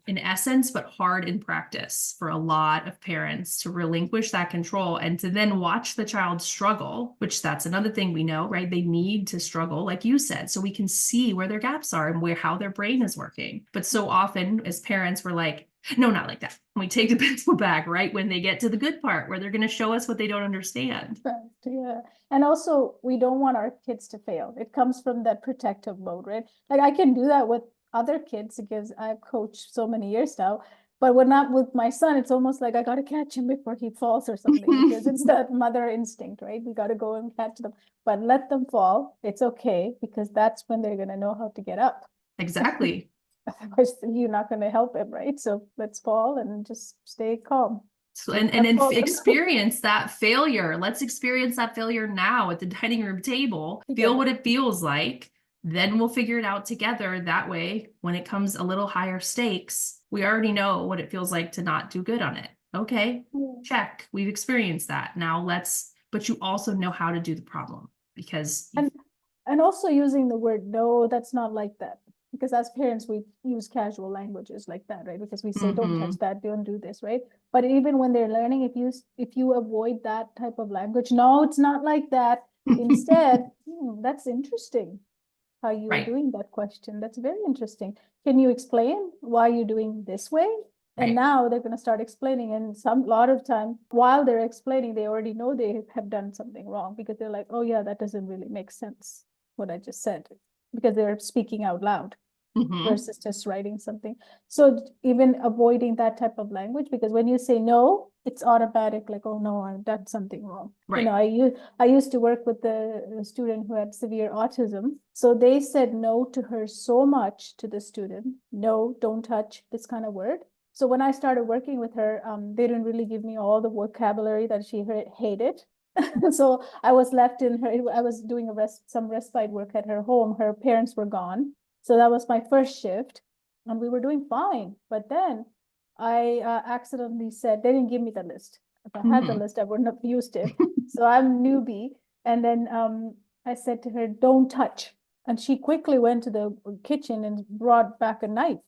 Speaker 3: essence, but hard in practice for a lot of parents to relinquish that control and to then watch the child struggle, which that's another thing we know, right? They need to struggle, like you said, so we can see where their gaps are and how their brain is working. But so often as parents, we're like, no, not like that. And we take the pencil back right when they get to the good part where they're going to show us what they don't understand.
Speaker 2: Yeah. And also we don't want our kids to fail. It comes from that protective mode, right? Like I can do that with other kids because I've coached so many years now. But when not with my son, it's almost like I got to catch him before he falls or something, because it's that mother instinct, right? We got to go and catch them, but let them fall. It's okay, because that's when they're going to know how to get up.
Speaker 3: Exactly.
Speaker 2: Otherwise, you're not going to help him, right? So let's fall and just stay calm.
Speaker 3: So, and then experience that failure. Let's experience that failure now at the dining room table. Feel what it feels like. Then we'll figure it out together. That way, when it comes a little higher stakes, we already know what it feels like to not do good on it. Okay, check. We've experienced that. Now but you also know how to do the problem, because
Speaker 2: and also using the word no, that's not like that. Because as parents, we use casual languages like that, right? Because we say, don't touch that, don't do this, right? But even when they're learning, if you avoid that type of language, no, it's not like that. Instead, that's interesting how you are doing that question. That's very interesting. Can you explain why you're doing this way? And now they're going to start explaining. And a lot of time, while they're explaining, they already know they have done something wrong, because they're like, oh yeah, that doesn't really make sense, what I just said, because they're speaking out loud. Versus just writing something. So even avoiding that type of language, because when you say no, it's automatic, like, oh no, I've done something wrong. You know, I used to work with a student who had severe autism. So they said no to her so much, to the student, no, don't touch, this kind of word. So when I started working with her, they didn't really give me all the vocabulary that she hated. So I was left in her, I was doing some respite work at her home. Her parents were gone. So that was my first shift, and we were doing fine. But then I accidentally said, they didn't give me the list. If I had the list, I wouldn't have used it. So I'm newbie. And then I said to her, don't touch. And she quickly went to the kitchen and brought back a knife.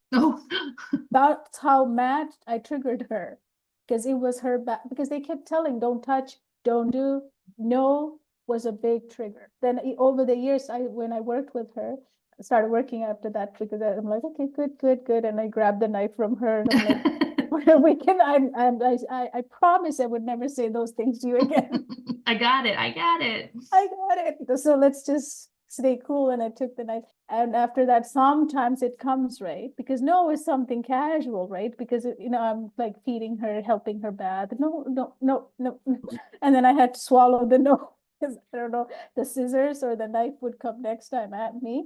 Speaker 2: That's how mad I triggered her, because it was her back, because they kept telling, don't touch, don't do, no was a big trigger. Then over the years, when I worked with her, started working after that, because I'm like, okay, good. And I grabbed the knife from her, and I'm like, we can, I promise I would never say those things to you again.
Speaker 3: I got it.
Speaker 2: So let's just stay cool. And I took the knife. And after that, sometimes it comes, right? Because no is something casual, right? Because, I'm like feeding her, helping her bath. No. And then I had to swallow the no, because I don't know, the scissors or the knife would come next time at me.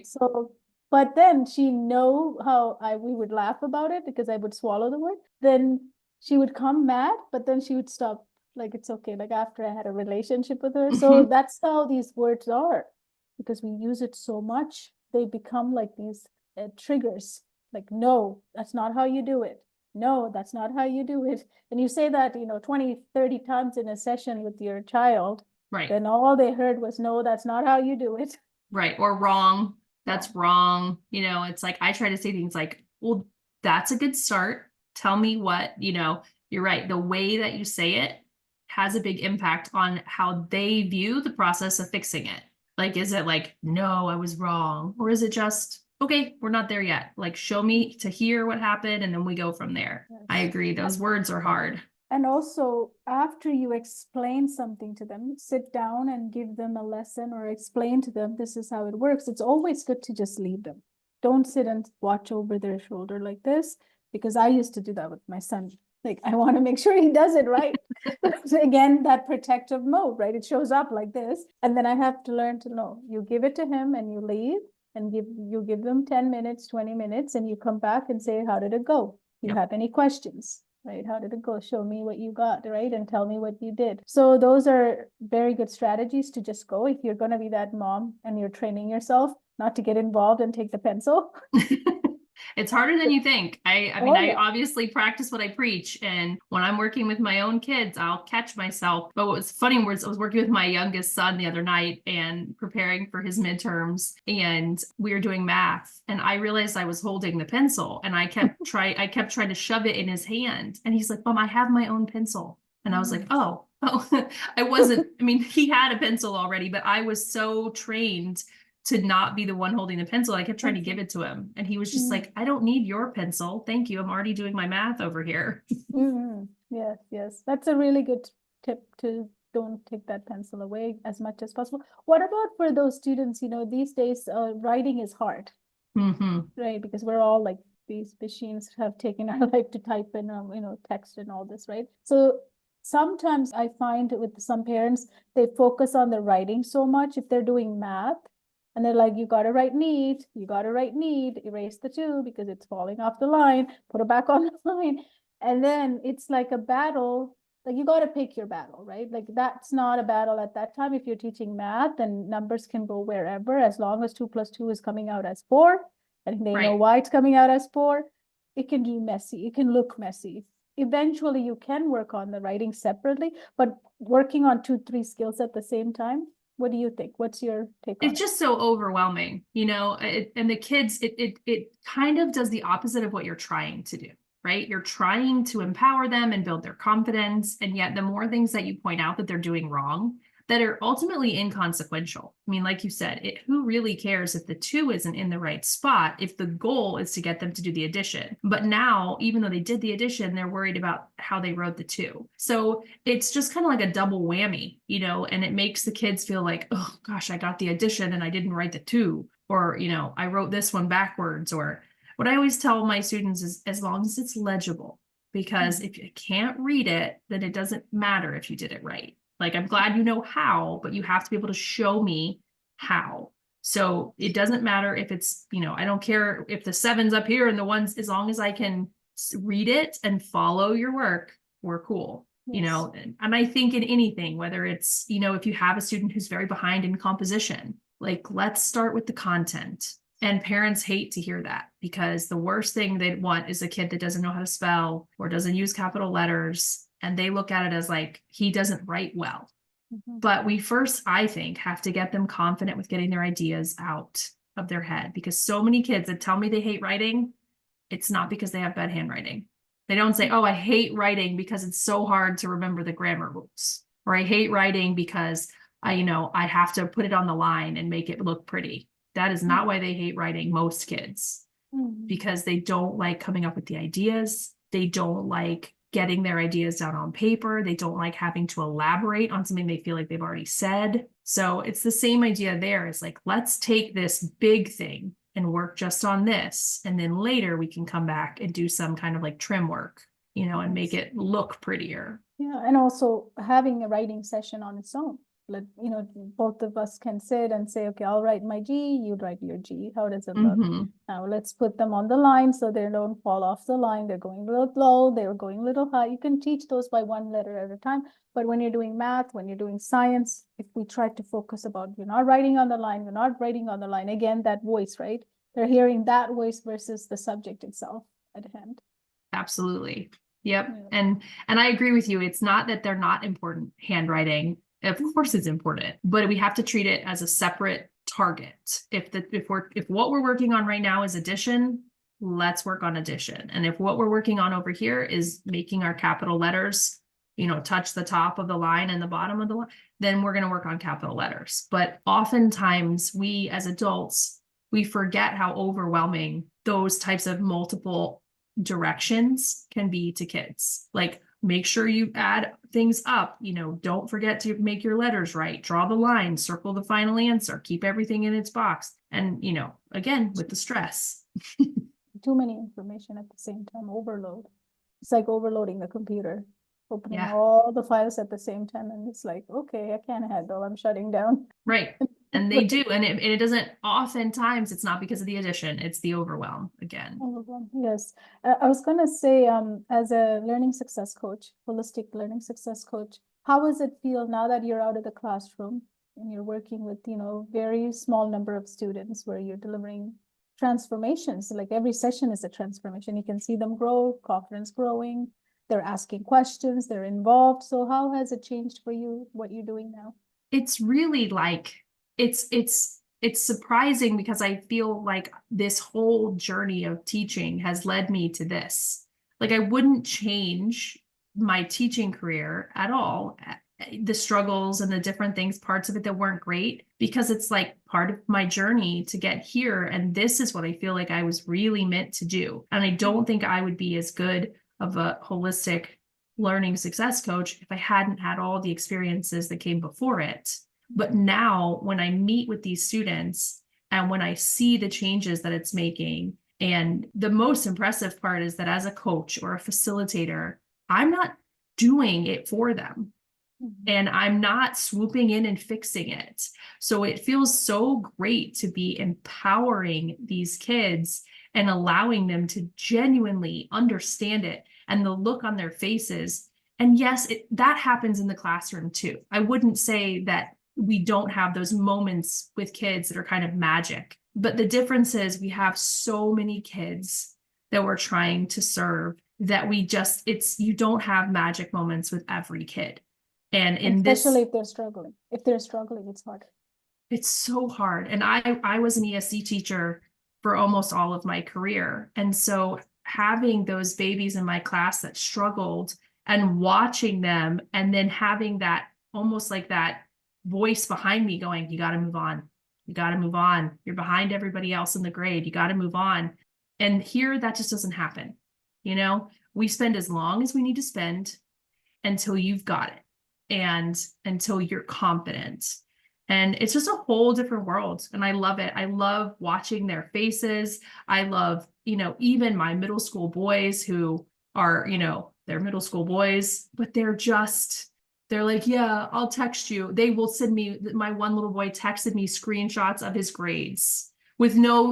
Speaker 2: So, but then she know how we would laugh about it, because I would swallow the word. Then she would come mad, but then she would stop, like, it's okay. Like, after I had a relationship with her. So that's how these words are, because we use it so much, they become like these triggers. Like, no, that's not how you do it. No, that's not how you do it. And you say that, 20, 30 times in a session with your child. Then all they heard was, no, that's not how you do it.
Speaker 3: Or wrong. That's wrong. It's like, I try to say things like, well, that's a good start. Tell me what, you're right. The way that you say it has a big impact on how they view the process of fixing it. Like, is it like, no, I was wrong? Or is it just, okay, we're not there yet. Like, show me to hear what happened, and then we go from there. Yes. I agree. Those words are hard.
Speaker 2: And also, after you explain something to them, sit down and give them a lesson, or explain to them, this is how it works. It's always good to just leave them. Don't sit and watch over their shoulder like this, because I used to do that with my son. Like, I want to make sure he does it right. So again, that protective mode, right? It shows up like this. And then I have to learn to know. You give it to him and you leave, and you give them 10 minutes, 20 minutes, and you come back and say, how did it go? Do you have any questions? Right? How did it go? Show me what you got, right? And tell me what you did. So those are very good strategies to just go, if you're going to be that mom and you're training yourself not to get involved and take the pencil.
Speaker 3: It's harder than you think. I obviously practice what I preach. And when I'm working with my own kids, I'll catch myself. But what was funny was I was working with my youngest son the other night and preparing for his midterms. And we were doing math. And I realized I was holding the pencil. And I kept trying to shove it in his hand. And he's like, Mom, I have my own pencil. And I was like, oh, I wasn't. I mean, he had a pencil already, but I was so trained to not be the one holding the pencil. I kept trying to give it to him. And he was just like, I don't need your pencil. Thank you. I'm already doing my math over here.
Speaker 2: Yes. That's a really good tip, to don't take that pencil away as much as possible. What about for those students, these days, writing is hard, right? Because we're all like these machines have taken our life to type in, text and all this, right? So sometimes I find with some parents, they focus on the writing so much if they're doing math. And they're like, you got to write neat, erase the two because it's falling off the line, put it back on the line. And then it's like a battle. Like you got to pick your battle, right? Like that's not a battle at that time. If you're teaching math, then numbers can go wherever, as long as 2 + 2 is coming out as 4, and they know why it's coming out as 4. It can be messy. It can look messy. Eventually, you can work on the writing separately, but working on 2, 3 skills at the same time. What do you think? What's your take on it?
Speaker 3: It's just so overwhelming, and the kids, it kind of does the opposite of what you're trying to do, right? You're trying to empower them and build their confidence. And yet the more things that you point out that they're doing wrong, that are ultimately inconsequential. I mean, like you said, who really cares if the 2 isn't in the right spot, if the goal is to get them to do the addition? But now, even though they did the addition, they're worried about how they wrote the 2. So it's just kind of like a double whammy, and it makes the kids feel like, oh gosh, I got the addition and I didn't write the 2, or, I wrote this one backwards. Or what I always tell my students is, as long as it's legible, because if you can't read it, then it doesn't matter if you did it right. Like, I'm glad you know how, but you have to be able to show me how. So it doesn't matter if it's, I don't care if the 7's up here and the 1's, as long as I can read it and follow your work, we're cool.
Speaker 2: Yes.
Speaker 3: And I think in anything, whether it's, if you have a student who's very behind in composition, like, let's start with the content. And parents hate to hear that, because the worst thing they want is a kid that doesn't know how to spell or doesn't use capital letters. And they look at it as like, he doesn't write well. But we first, I think, have to get them confident with getting their ideas out of their head, because so many kids that tell me they hate writing, it's not because they have bad handwriting. They don't say, oh, I hate writing because it's so hard to remember the grammar rules, or I hate writing because I have to put it on the line and make it look pretty. That is not why they hate writing, most kids, because they don't like coming up with the ideas. They don't like getting their ideas down on paper. They don't like having to elaborate on something they feel like they've already said. So it's the same idea there. It's like, let's take this big thing and work just on this. And then later we can come back and do some kind of like trim work, and make it look prettier.
Speaker 2: Yeah. And also having a writing session on its own. Both of us can sit and say, okay, I'll write my G, you write your G. How does it look? Now let's put them on the line so they don't fall off the line. They're going a little low, they're going a little high. You can teach those by 1 letter at a time. But when you're doing math, when you're doing science, if we try to focus about, you're not writing on the line, you're not writing on the line, again, that voice, right? They're hearing that voice versus the subject itself at hand.
Speaker 3: Absolutely. Yep. Yeah. And I agree with you. It's not that they're not important. Handwriting, of course it's important, but we have to treat it as a separate target. If what we're working on right now is addition, let's work on addition. And if what we're working on over here is making our capital letters, touch the top of the line and the bottom of the line, then we're going to work on capital letters. But oftentimes we as adults, we forget how overwhelming those types of multiple directions can be to kids. Like, make sure you add things up, don't forget to make your letters right, draw the line, circle the final answer, keep everything in its box. And, again, with the stress.
Speaker 2: Too many information at the same time, overload. It's like overloading the computer, opening all the files at the same time. And it's like, okay, I can't handle, I'm shutting down.
Speaker 3: Right. And they do. And it doesn't, oftentimes it's not because of the addition, it's the overwhelm again.
Speaker 2: Yes. I was going to say, as a learning success coach, holistic learning success coach, how does it feel now that you're out of the classroom and you're working with, very small number of students where you're delivering transformations? Like every session is a transformation. You can see them grow, confidence growing, they're asking questions, they're involved. So how has it changed for you, what you're doing now?
Speaker 3: It's really like, it's surprising, because I feel like this whole journey of teaching has led me to this. Like, I wouldn't change my teaching career at all. The struggles and the different things, parts of it that weren't great, because it's like part of my journey to get here. And this is what I feel like I was really meant to do. And I don't think I would be as good of a holistic learning success coach if I hadn't had all the experiences that came before it. But now when I meet with these students and when I see the changes that it's making, And the most impressive part is that as a coach or a facilitator, I'm not doing it for them. And I'm not swooping in and fixing it. So it feels so great to be empowering these kids and allowing them to genuinely understand it and the look on their faces. And yes, that happens in the classroom too. I wouldn't say that we don't have those moments with kids that are kind of magic, but the difference is we have so many kids that we're trying to serve that you don't have magic moments with every kid. And
Speaker 2: especially if they're struggling. If they're struggling, it's harder.
Speaker 3: It's so hard. And I was an ESC teacher for almost all of my career. And so having those babies in my class that struggled and watching them, and then having that almost like that voice behind me going, you got to move on. You got to move on. You're behind everybody else in the grade. You got to move on. And here that just doesn't happen. You know, we spend as long as we need to spend until you've got it and until you're confident. And it's just a whole different world. And I love it. I love watching their faces. I love, even my middle school boys who are, they're middle school boys, but they're like, yeah, I'll text you. They will send me, my one little boy texted me screenshots of his grades with no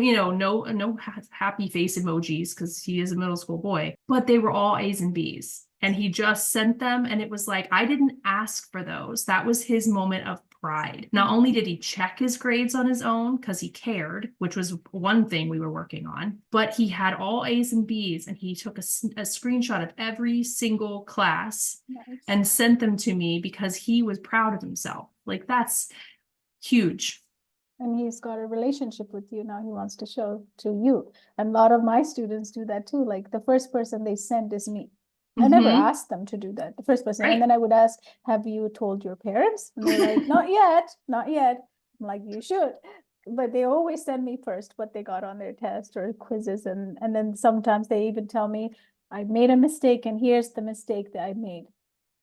Speaker 3: happy face emojis because he is a middle school boy, but they were all A's and B's. And he just sent them. And it was like, I didn't ask for those. That was his moment of pride. Not only did he check his grades on his own because he cared, which was one thing we were working on, but he had all A's and B's, and he took a screenshot of every single class and sent them to me because he was proud of himself. Like, that's huge.
Speaker 2: And he's got a relationship with you now. He wants to show to you. And a lot of my students do that too. Like, the first person they send is me. I never asked them to do that, the first person. Right. And then I would ask, have you told your parents? And they're like, not yet. I'm like, you should. But they always send me first what they got on their test or quizzes. And then sometimes they even tell me, I made a mistake and here's the mistake that I made.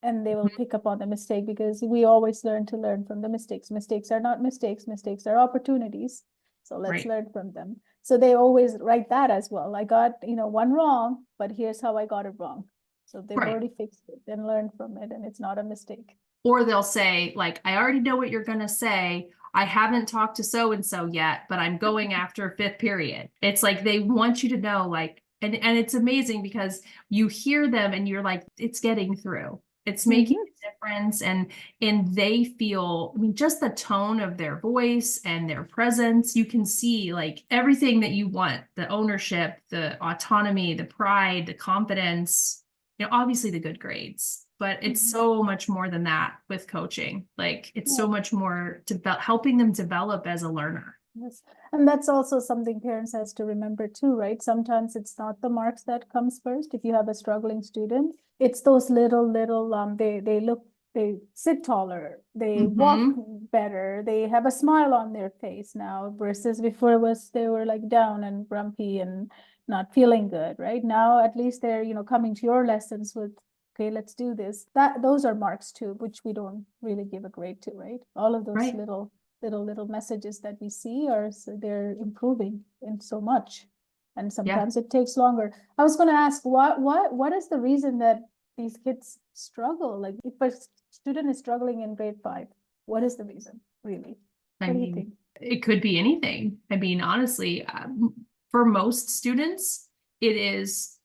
Speaker 2: And they will pick up on the mistake, because we always learn from the mistakes. Mistakes are not mistakes. Mistakes are opportunities. So let's learn from them. So they always write that as well. I got, one wrong, but here's how I got it wrong. So they've already fixed it and learned from it, and it's not a mistake.
Speaker 3: Or they'll say, like, I already know what you're going to say. I haven't talked to so-and-so yet, but I'm going after fifth period. It's like they want you to know, like, and it's amazing because you hear them and you're like, it's getting through. It's making a difference. And they feel, just the tone of their voice and their presence, you can see like everything that you want, the ownership, the autonomy, the pride, the confidence, obviously the good grades, but it's so much more than that with coaching. Like, it's so much more helping them develop as a learner.
Speaker 2: Yes. And that's also something parents has to remember too, right? Sometimes it's not the marks that comes first. If you have a struggling student, it's those little, they sit taller, they walk better, they have a smile on their face now, versus before they were like down and grumpy and not feeling good, right? Now at least they're coming to your lessons with, okay, let's do this. Those are marks too, which we don't really give a grade to, right? All of those little messages that we see they're improving in so much, and sometimes it takes longer. I was going to ask, what is the reason that these kids struggle? Like, if a student is struggling in grade 5, what is the reason, really? What do you think?
Speaker 3: It could be anything. Honestly, for most students, it's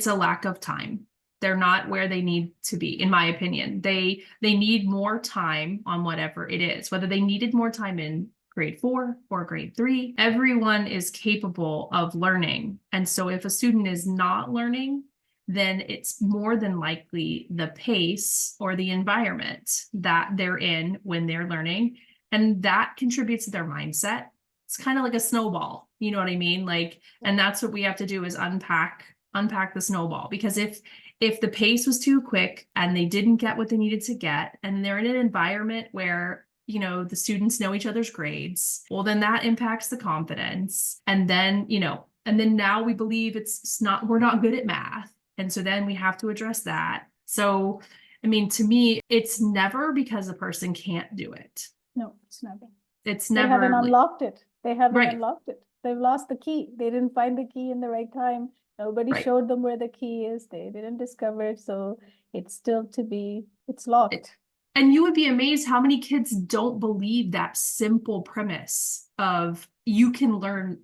Speaker 3: a lack of time. They're not where they need to be, in my opinion. They need more time on whatever it is, whether they needed more time in grade 4 or grade 3. Everyone is capable of learning. And so if a student is not learning, then it's more than likely the pace or the environment that they're in when they're learning. And that contributes to their mindset. It's kind of like a snowball. You know what I mean? Like, and that's what we have to do, is unpack the snowball. Because if the pace was too quick and they didn't get what they needed to get, and they're in an environment where, the students know each other's grades, well, then that impacts the confidence. And then, now we believe we're not good at math. And so then we have to address that. So, to me, it's never because a person can't do it.
Speaker 2: No, it's never.
Speaker 3: It's never.
Speaker 2: They haven't unlocked it. They haven't unlocked it. they've lost the key. They didn't find the key in the right time. Nobody
Speaker 3: Right.
Speaker 2: showed them where the key is. They didn't discover it. So it's still it's locked.
Speaker 3: And you would be amazed how many kids don't believe that simple premise of you can learn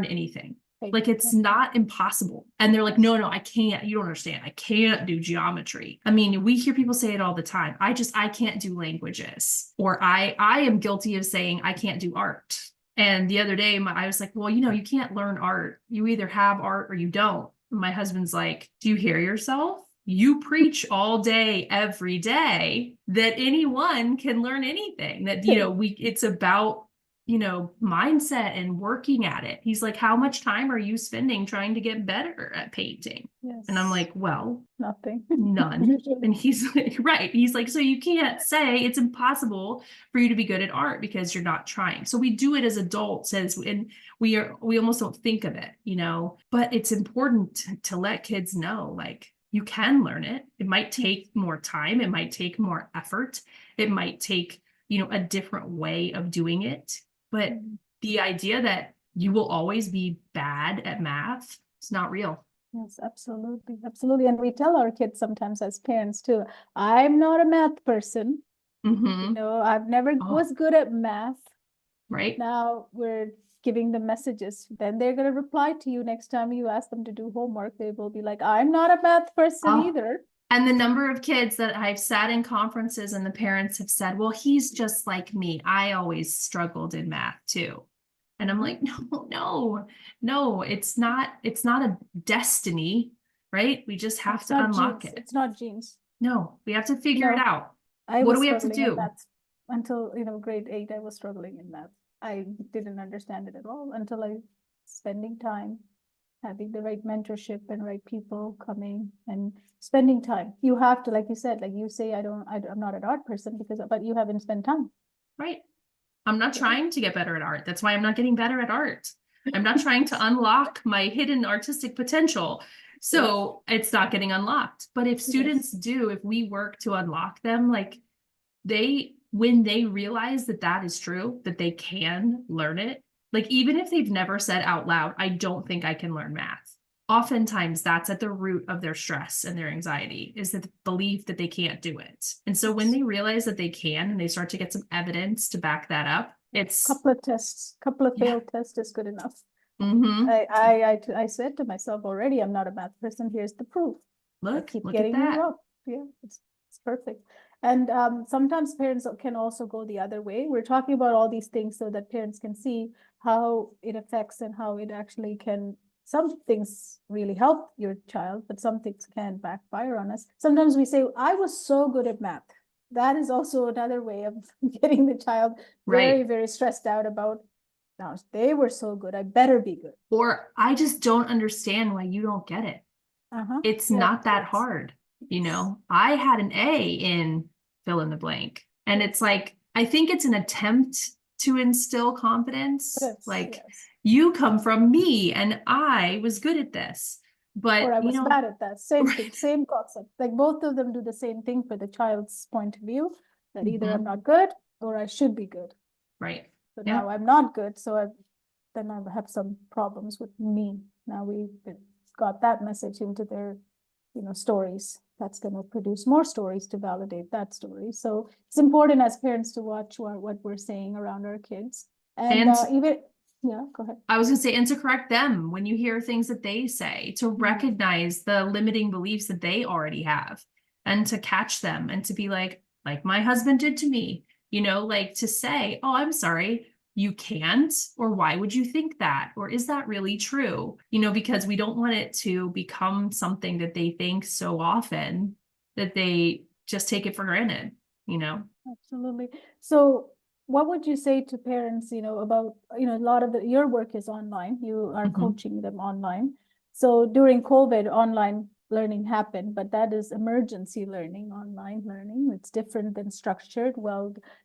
Speaker 3: anything. Like it's not impossible. And they're like, no, I can't. You don't understand. I can't do geometry. I mean, we hear people say it all the time. I can't do languages. Or I am guilty of saying I can't do art. And the other day I was like, well, you can't learn art. You either have art or you don't. And my husband's like, do you hear yourself? You preach all day, every day that anyone can learn anything, that, it's about, mindset and working at it. He's like, how much time are you spending trying to get better at painting?
Speaker 2: Yes.
Speaker 3: And I'm like, well,
Speaker 2: nothing.
Speaker 3: None. And he's like, right. He's like, so you can't say it's impossible for you to be good at art because you're not trying. So we do it as adults, and we almost don't think of it, but it's important to let kids know, like, you can learn it. It might take more time. It might take more effort. It might take, a different way of doing it. But the idea that you will always be bad at math is not real.
Speaker 2: Yes, absolutely. Absolutely. And we tell our kids sometimes as parents too, I'm not a math person.
Speaker 3: Mm-hmm.
Speaker 2: I've never was good at math.
Speaker 3: Right.
Speaker 2: Now we're giving them messages. Then they're going to reply to you next time you ask them to do homework. They will be like, I'm not a math person either.
Speaker 3: And the number of kids that I've sat in conferences and the parents have said, well, he's just like me. I always struggled in math too. And I'm like, no, it's not a destiny, right? We just have to unlock it.
Speaker 2: It's not genes.
Speaker 3: No, we have to figure it out.
Speaker 2: What
Speaker 3: do we have to do?
Speaker 2: Until, grade 8, I was struggling in math. I didn't understand it at all until I spending time, having the right mentorship and right people coming and spending time. You have to, like you said, like you say, I'm not an art person but you haven't spent time.
Speaker 3: Right. I'm not trying to get better at art. That's why I'm not getting better at art. I'm not trying to unlock my hidden artistic potential. So it's not getting unlocked. But if students do, if we work to unlock them, like when they realize that is true, that they can learn it, like even if they've never said out loud, I don't think I can learn math. Oftentimes that's at the root of their stress and their anxiety, is the belief that they can't do it. And so when they realize that they can and they start to get some evidence to back that up, it's
Speaker 2: couple of failed tests is good enough.
Speaker 3: Mm-hmm.
Speaker 2: I said to myself already, I'm not a math person. Here's the proof.
Speaker 3: Look
Speaker 2: getting
Speaker 3: at that.
Speaker 2: You up. Yeah, it's perfect. And sometimes parents can also go the other way. We're talking about all these things so that parents can see how it affects and how it actually can. Some things really help your child, but some things can backfire on us. Sometimes we say, I was so good at math. That is also another way of getting the child very, very stressed out about, now they were so good, I better be good.
Speaker 3: Or I just don't understand why you don't get it. It's not that hard. I had an A in fill in the blank. And it's like, I think it's an attempt to instill confidence. You come from me and I was good at this, but
Speaker 2: or I was bad at that. Same thing, same concept. Like both of them do the same thing for the child's point of view, that either I'm not good or I should be good.
Speaker 3: Right.
Speaker 2: So now I'm not good. So then I have some problems with me. Now we've got that message into their, stories. That's going to produce more stories to validate that story. So it's important as parents to watch what we're saying around our kids. And go ahead.
Speaker 3: I was going to say, and to correct them when you hear things that they say, to recognize the limiting beliefs that they already have and to catch them and to be like my husband did to me, like to say, oh, I'm sorry, you can't, or why would you think that? Or is that really true? Because we don't want it to become something that they think so often that they just take it for granted,
Speaker 2: Absolutely. So what would you say to parents, about, a lot of your work is online, you are coaching them online. So during COVID, online learning happened, but that is emergency learning, online learning. It's different than structured,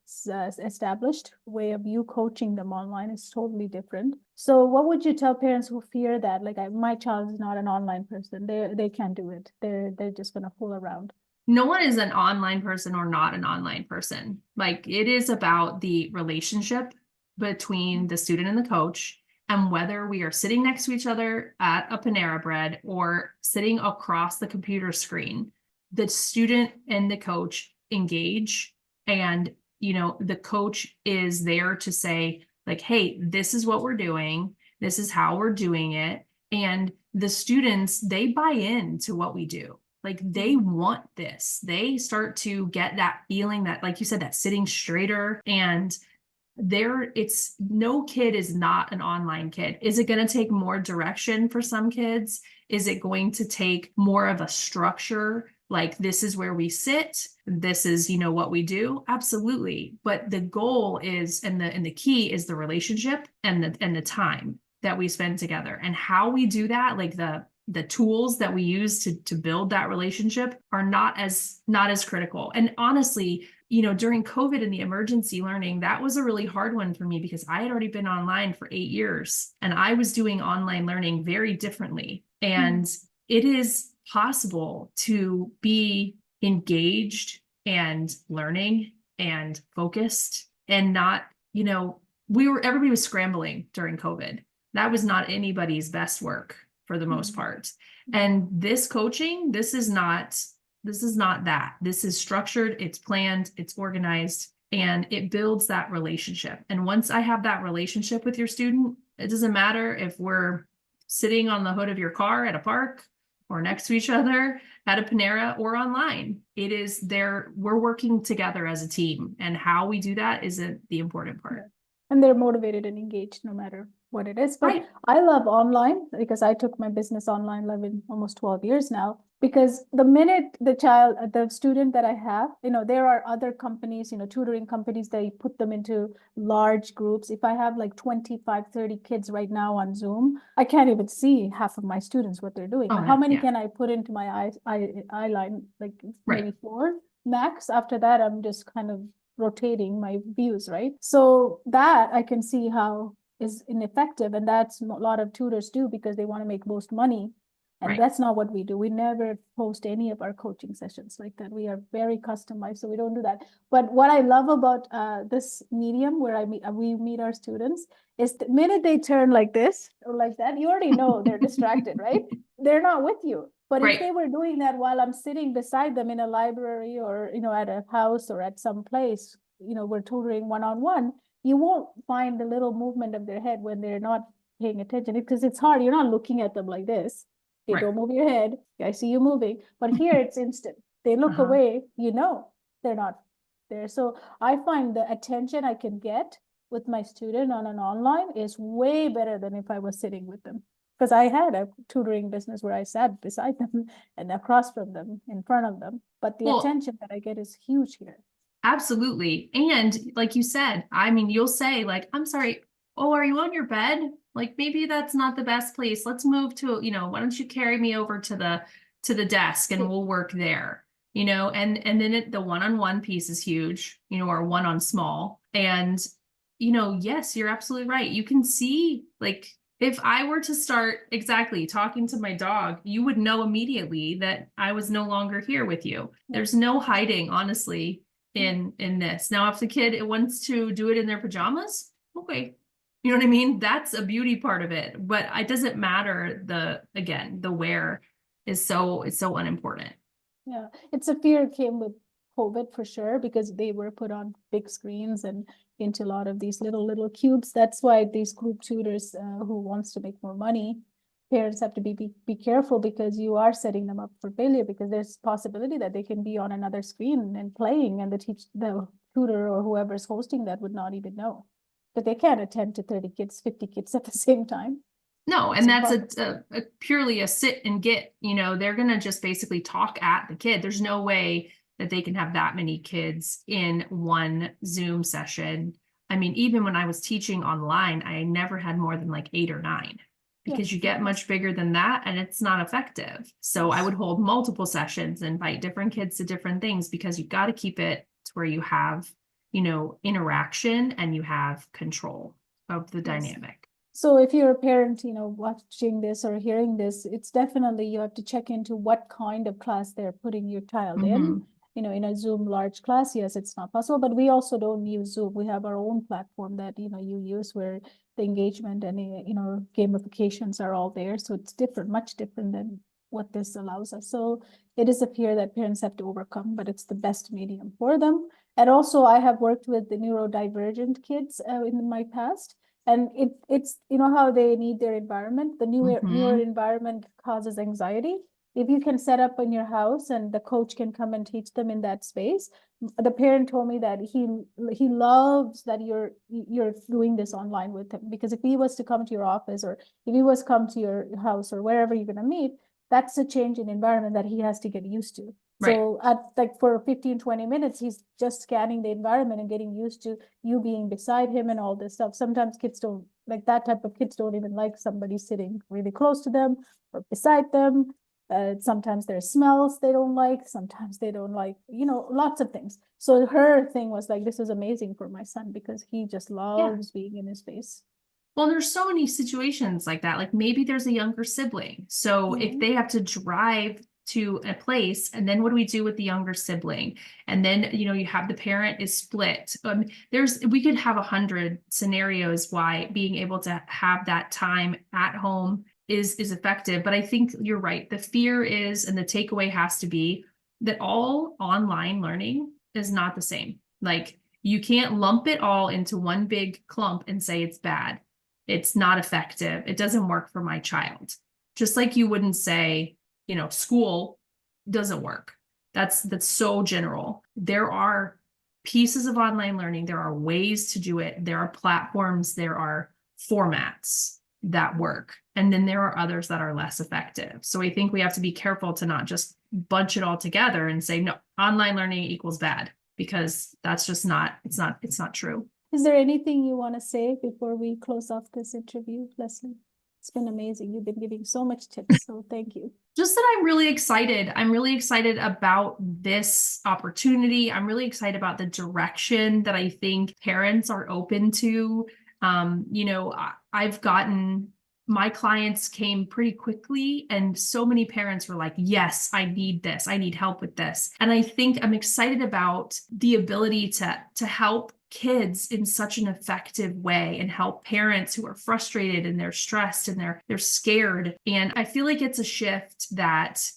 Speaker 2: established way of you coaching them online is totally different. So what would you tell parents who fear that, like, my child is not an online person, they can't do it, they're just going to fool around?
Speaker 3: No one is an online person or not an online person. Like, it is about the relationship between the student and the coach. And whether we are sitting next to each other at a Panera Bread or sitting across the computer screen, the student and the coach engage, and the coach is there to say like, hey, this is what we're doing, this is how we're doing it. And the students, they buy into what we do. Like they want this. They start to get that feeling that, like you said, that sitting straighter. And it's no kid is not an online kid. Is it going to take more direction for some kids? Is it going to take more of a structure? Like this is where we sit. This is, what we do. Absolutely. But the goal is, and the key is the relationship and the time that we spend together, and how we do that. Like the tools that we use to build that relationship are not as critical. And honestly, during COVID and the emergency learning, that was a really hard one for me because I had already been online for 8 years and I was doing online learning very differently. And it is possible to be engaged and learning and focused and not, everybody was scrambling during COVID. That was not anybody's best work for the most part. And this coaching, this is not that. This is structured, it's planned, it's organized, and it builds that relationship. And once I have that relationship with your student, it doesn't matter if we're sitting on the hood of your car at a park or next to each other at a Panera or online. It is there. We're working together as a team, and how we do that isn't the important part.
Speaker 2: And they're motivated and engaged no matter what it is. But
Speaker 3: Right.
Speaker 2: I love online because I took my business online 11, almost 12 years now. Because the minute the student that I have, there are other companies, tutoring companies, they put them into large groups. If I have like 25, 30 kids right now on Zoom, I can't even see half of my students, what they're doing. How many can I put into my eye line? Like maybe 4 max. After that, I'm just kind of rotating my views, right? So that I can see how is ineffective, and that's a lot of tutors do because they want to make most money. And that's not what we do. We never post any of our coaching sessions like that. We are very customized, so we don't do that. But what I love about this medium where we meet our students is the minute they turn like this or like that, you already know they're distracted, right? They're not with you. But if they were doing that while I'm sitting beside them in a library or, at a house or at some place, we're tutoring one-on-one, you won't find the little movement of their head when they're not paying attention, because it's hard. You're not looking at them like this. They don't move your head. I see you moving. But here it's instant. They look away, they're not there. So I find the attention I can get with my student on an online is way better than if I was sitting with them. Because I had a tutoring business where I sat beside them and across from them, in front of them. But the attention that I get is huge here.
Speaker 3: Absolutely. And like you said, I mean, you'll say like, I'm sorry, oh, are you on your bed? Like, maybe that's not the best place. Let's move to, why don't you carry me over to the desk and we'll work there, and then the one-on-one piece is huge, or one on small. And, yes, you're absolutely right. You can see, like, if I were to start talking to my dog, you would know immediately that I was no longer here with you. There's no hiding, honestly, in this. Now, if the kid wants to do it in their pajamas, okay. You know what I mean? That's a beauty part of it, but it doesn't matter. The wear is so unimportant.
Speaker 2: Yeah, it's a fear came with COVID for sure, because they were put on big screens and into a lot of these little cubes. That's why these group tutors who wants to make more money, parents have to be careful, because you are setting them up for failure, because there's possibility that they can be on another screen and playing, and the tutor or whoever's hosting that would not even know. But they can't attend to 30 kids, 50 kids at the same time.
Speaker 3: No, and that's a purely a sit and get, they're going to just basically talk at the kid. There's no way that they can have that many kids in one Zoom session. I mean, even when I was teaching online, I never had more than like 8 or 9, because you get much bigger than that and it's not effective. So I would hold multiple sessions, invite different kids to different things, because you've got to keep it to where you have interaction and you have control of the dynamic.
Speaker 2: So if you're a parent, watching this or hearing this, it's definitely, you have to check into what kind of class they're putting your child in. in a Zoom large class, yes, it's not possible, but we also don't use Zoom. We have our own platform that, you use where the engagement and, gamifications are all there. So it's different, much different than what this allows us. So it is a fear that parents have to overcome, but it's the best medium for them. And also I have worked with the neurodivergent kids in my past. And it's, how they need their environment. The newer environment causes anxiety. If you can set up in your house and the coach can come and teach them in that space. The parent told me that he loves that you're doing this online with him, because if he was to come to your office, or if he was come to your house, or wherever you're going to meet, that's a change in environment that he has to get used to.
Speaker 3: Right.
Speaker 2: So at for 15-20 minutes, he's just scanning the environment and getting used to you being beside him and all this stuff. Sometimes kids don't like that type of kids don't even like somebody sitting really close to them or beside them. Sometimes there's smells they don't like. Sometimes they don't like, lots of things. So her thing was like, this is amazing for my son because he just loves being in his space.
Speaker 3: Well, there's so many situations like that. Like maybe there's a younger sibling. So if they have to drive to a place, and then what do we do with the younger sibling? And then, you have the parent is split. We could have 100 scenarios why being able to have that time at home is effective. But I think you're right. The fear is, and the takeaway has to be that all online learning is not the same. Like you can't lump it all into one big clump and say it's bad. It's not effective. It doesn't work for my child. Just like you wouldn't say, school doesn't work. That's so general. There are pieces of online learning. There are ways to do it. There are platforms. There are formats that work. And then there are others that are less effective. So I think we have to be careful to not just bunch it all together and say, no, online learning equals bad, because that's just it's not true.
Speaker 2: Is there anything you want to say before we close off this interview, Leslie? It's been amazing. You've been giving so much tips, so thank you.
Speaker 3: Just that I'm really excited. I'm really excited about this opportunity. I'm really excited about the direction that I think parents are open to. I've gotten, my clients came pretty quickly, and so many parents were like, yes, I need this. I need help with this. And I think I'm excited about the ability to help kids in such an effective way and help parents who are frustrated and they're stressed and they're scared. And I feel like it's a shift that,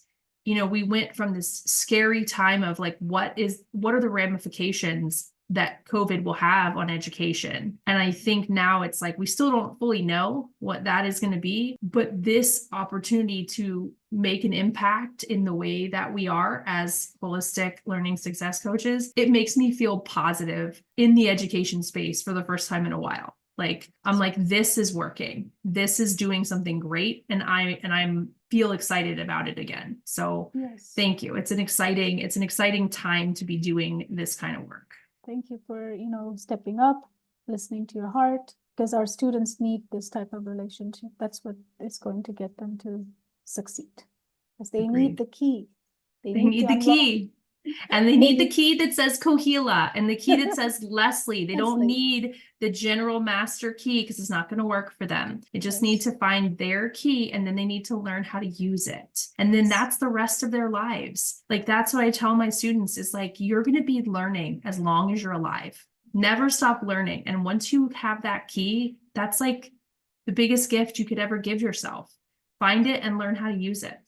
Speaker 3: we went from this scary time of like, what are the ramifications that COVID will have on education. And I think now it's like, we still don't fully know what that is going to be, but this opportunity to make an impact in the way that we are as holistic learning success coaches, it makes me feel positive in the education space for the first time in a while. Like, I'm like, this is working. This is doing something great. And I'm feel excited about it again. So Thank you. It's an exciting time to be doing this kind of work.
Speaker 2: Thank you for, stepping up, listening to your heart, because our students need this type of relationship. That's what is going to get them to succeed, because they need the key.
Speaker 3: They need the key. And they need the key that says Kohila and the key that says Leslie. They don't need the general master key because it's not going to work for them. They just need to find their key, and then they need to learn how to use it. And then that's the rest of their lives. Like, that's what I tell my students is like, you're going to be learning as long as you're alive. Never stop learning. And once you have that key, that's like the biggest gift you could ever give yourself. Find it and learn how to use it.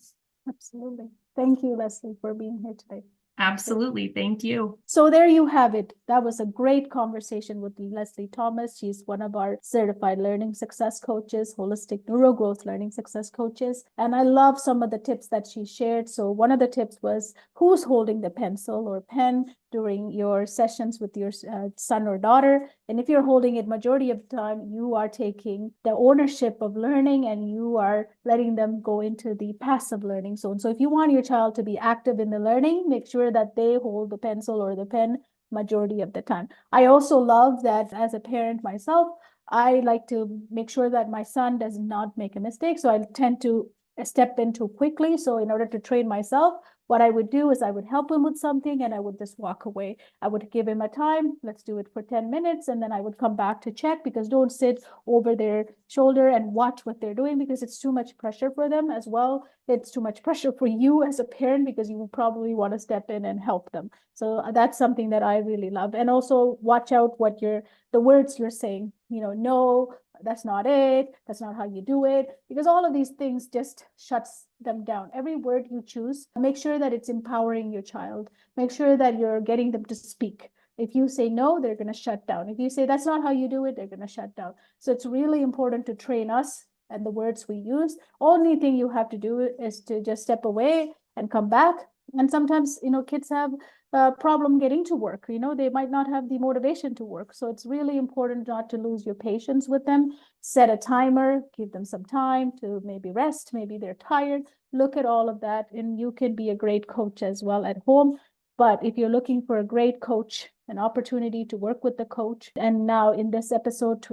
Speaker 2: Absolutely. Thank you, Leslie, for being here today.
Speaker 3: Absolutely. Thank you.
Speaker 2: So there you have it. That was a great conversation with Leslie Thomas. She's one of our certified learning success coaches, holistic neurogrowth learning success coaches. And I love some of the tips that she shared. So one of the tips was, who's holding the pencil or pen during your sessions with your son or daughter? And if you're holding it majority of the time, you are taking the ownership of learning and you are letting them go into the passive learning zone. So if you want your child to be active in the learning, make sure that they hold the pencil or the pen majority of the time. I also love that as a parent myself, I like to make sure that my son does not make a mistake. So I tend to step in too quickly. So in order to train myself, what I would do is I would help him with something and I would just walk away. I would give him a time, let's do it for 10 minutes, and then I would come back to check, because don't sit over their shoulder and watch what they're doing, because it's too much pressure for them as well. It's too much pressure for you as a parent, because you will probably want to step in and help them. So that's something that I really love. And also watch out what the words you're saying, no, that's not it, that's not how you do it, because all of these things just shuts them down. Every word you choose, make sure that it's empowering your child. Make sure that you're getting them to speak. If you say no, they're going to shut down. If you say that's not how you do it, they're going to shut down. So it's really important to train us and the words we use. Only thing you have to do is to just step away and come back. And sometimes, kids have a problem getting to work. They might not have the motivation to work. So it's really important not to lose your patience with them. Set a timer, give them some time to maybe rest. Maybe they're tired. Look at all of that, and you can be a great coach as well at home. But if you're looking for a great coach, an opportunity to work with the coach. And now in this episode,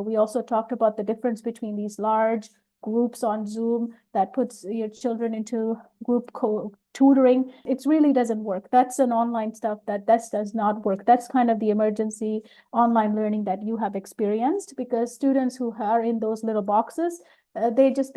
Speaker 2: we also talked about the difference between these large groups on Zoom that puts your children into group tutoring. It really doesn't work. That's an online stuff that does not work. That's kind of the emergency online learning that you have experienced, because students who are in those little boxes, they just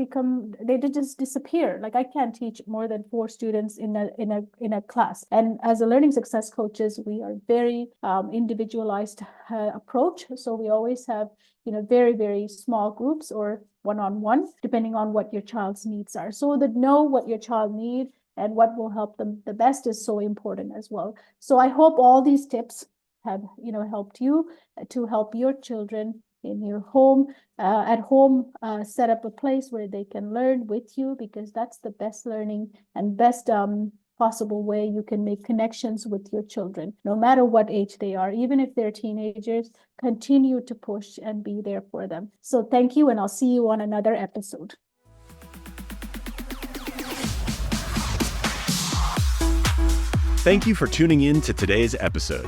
Speaker 2: disappear. Like, I can't teach more than 4 students in a class. And as a learning success coaches, we are very individualized approach. So we always have very, very small groups or one-on-one, depending on what your child's needs are. So that know what your child needs and what will help them the best is so important as well. So I hope all these tips have helped you to help your children in your home, at home, set up a place where they can learn with you, because that's the best learning and best possible way you can make connections with your children, no matter what age they are. Even if they're teenagers, continue to push and be there for them. So thank you, and I'll see you on another episode.
Speaker 1: Thank you for tuning in to today's episode.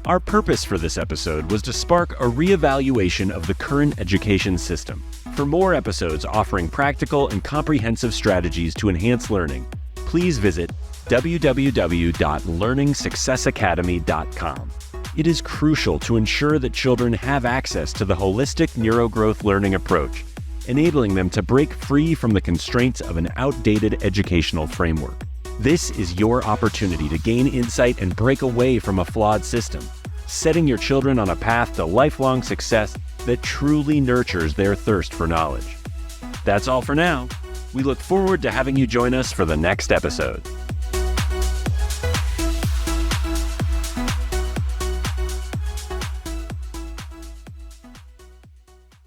Speaker 1: Our purpose for this episode was to spark a reevaluation of the current education system. For more episodes offering practical and comprehensive strategies to enhance learning, please visit www.learningsuccessacademy.com. It is crucial to ensure that children have access to the holistic neurogrowth learning approach, enabling them to break free from the constraints of an outdated educational framework. This is your opportunity to gain insight and break away from a flawed system, setting your children on a path to lifelong success that truly nurtures their thirst for knowledge. That's all for now. We look forward to having you join us for the next episode.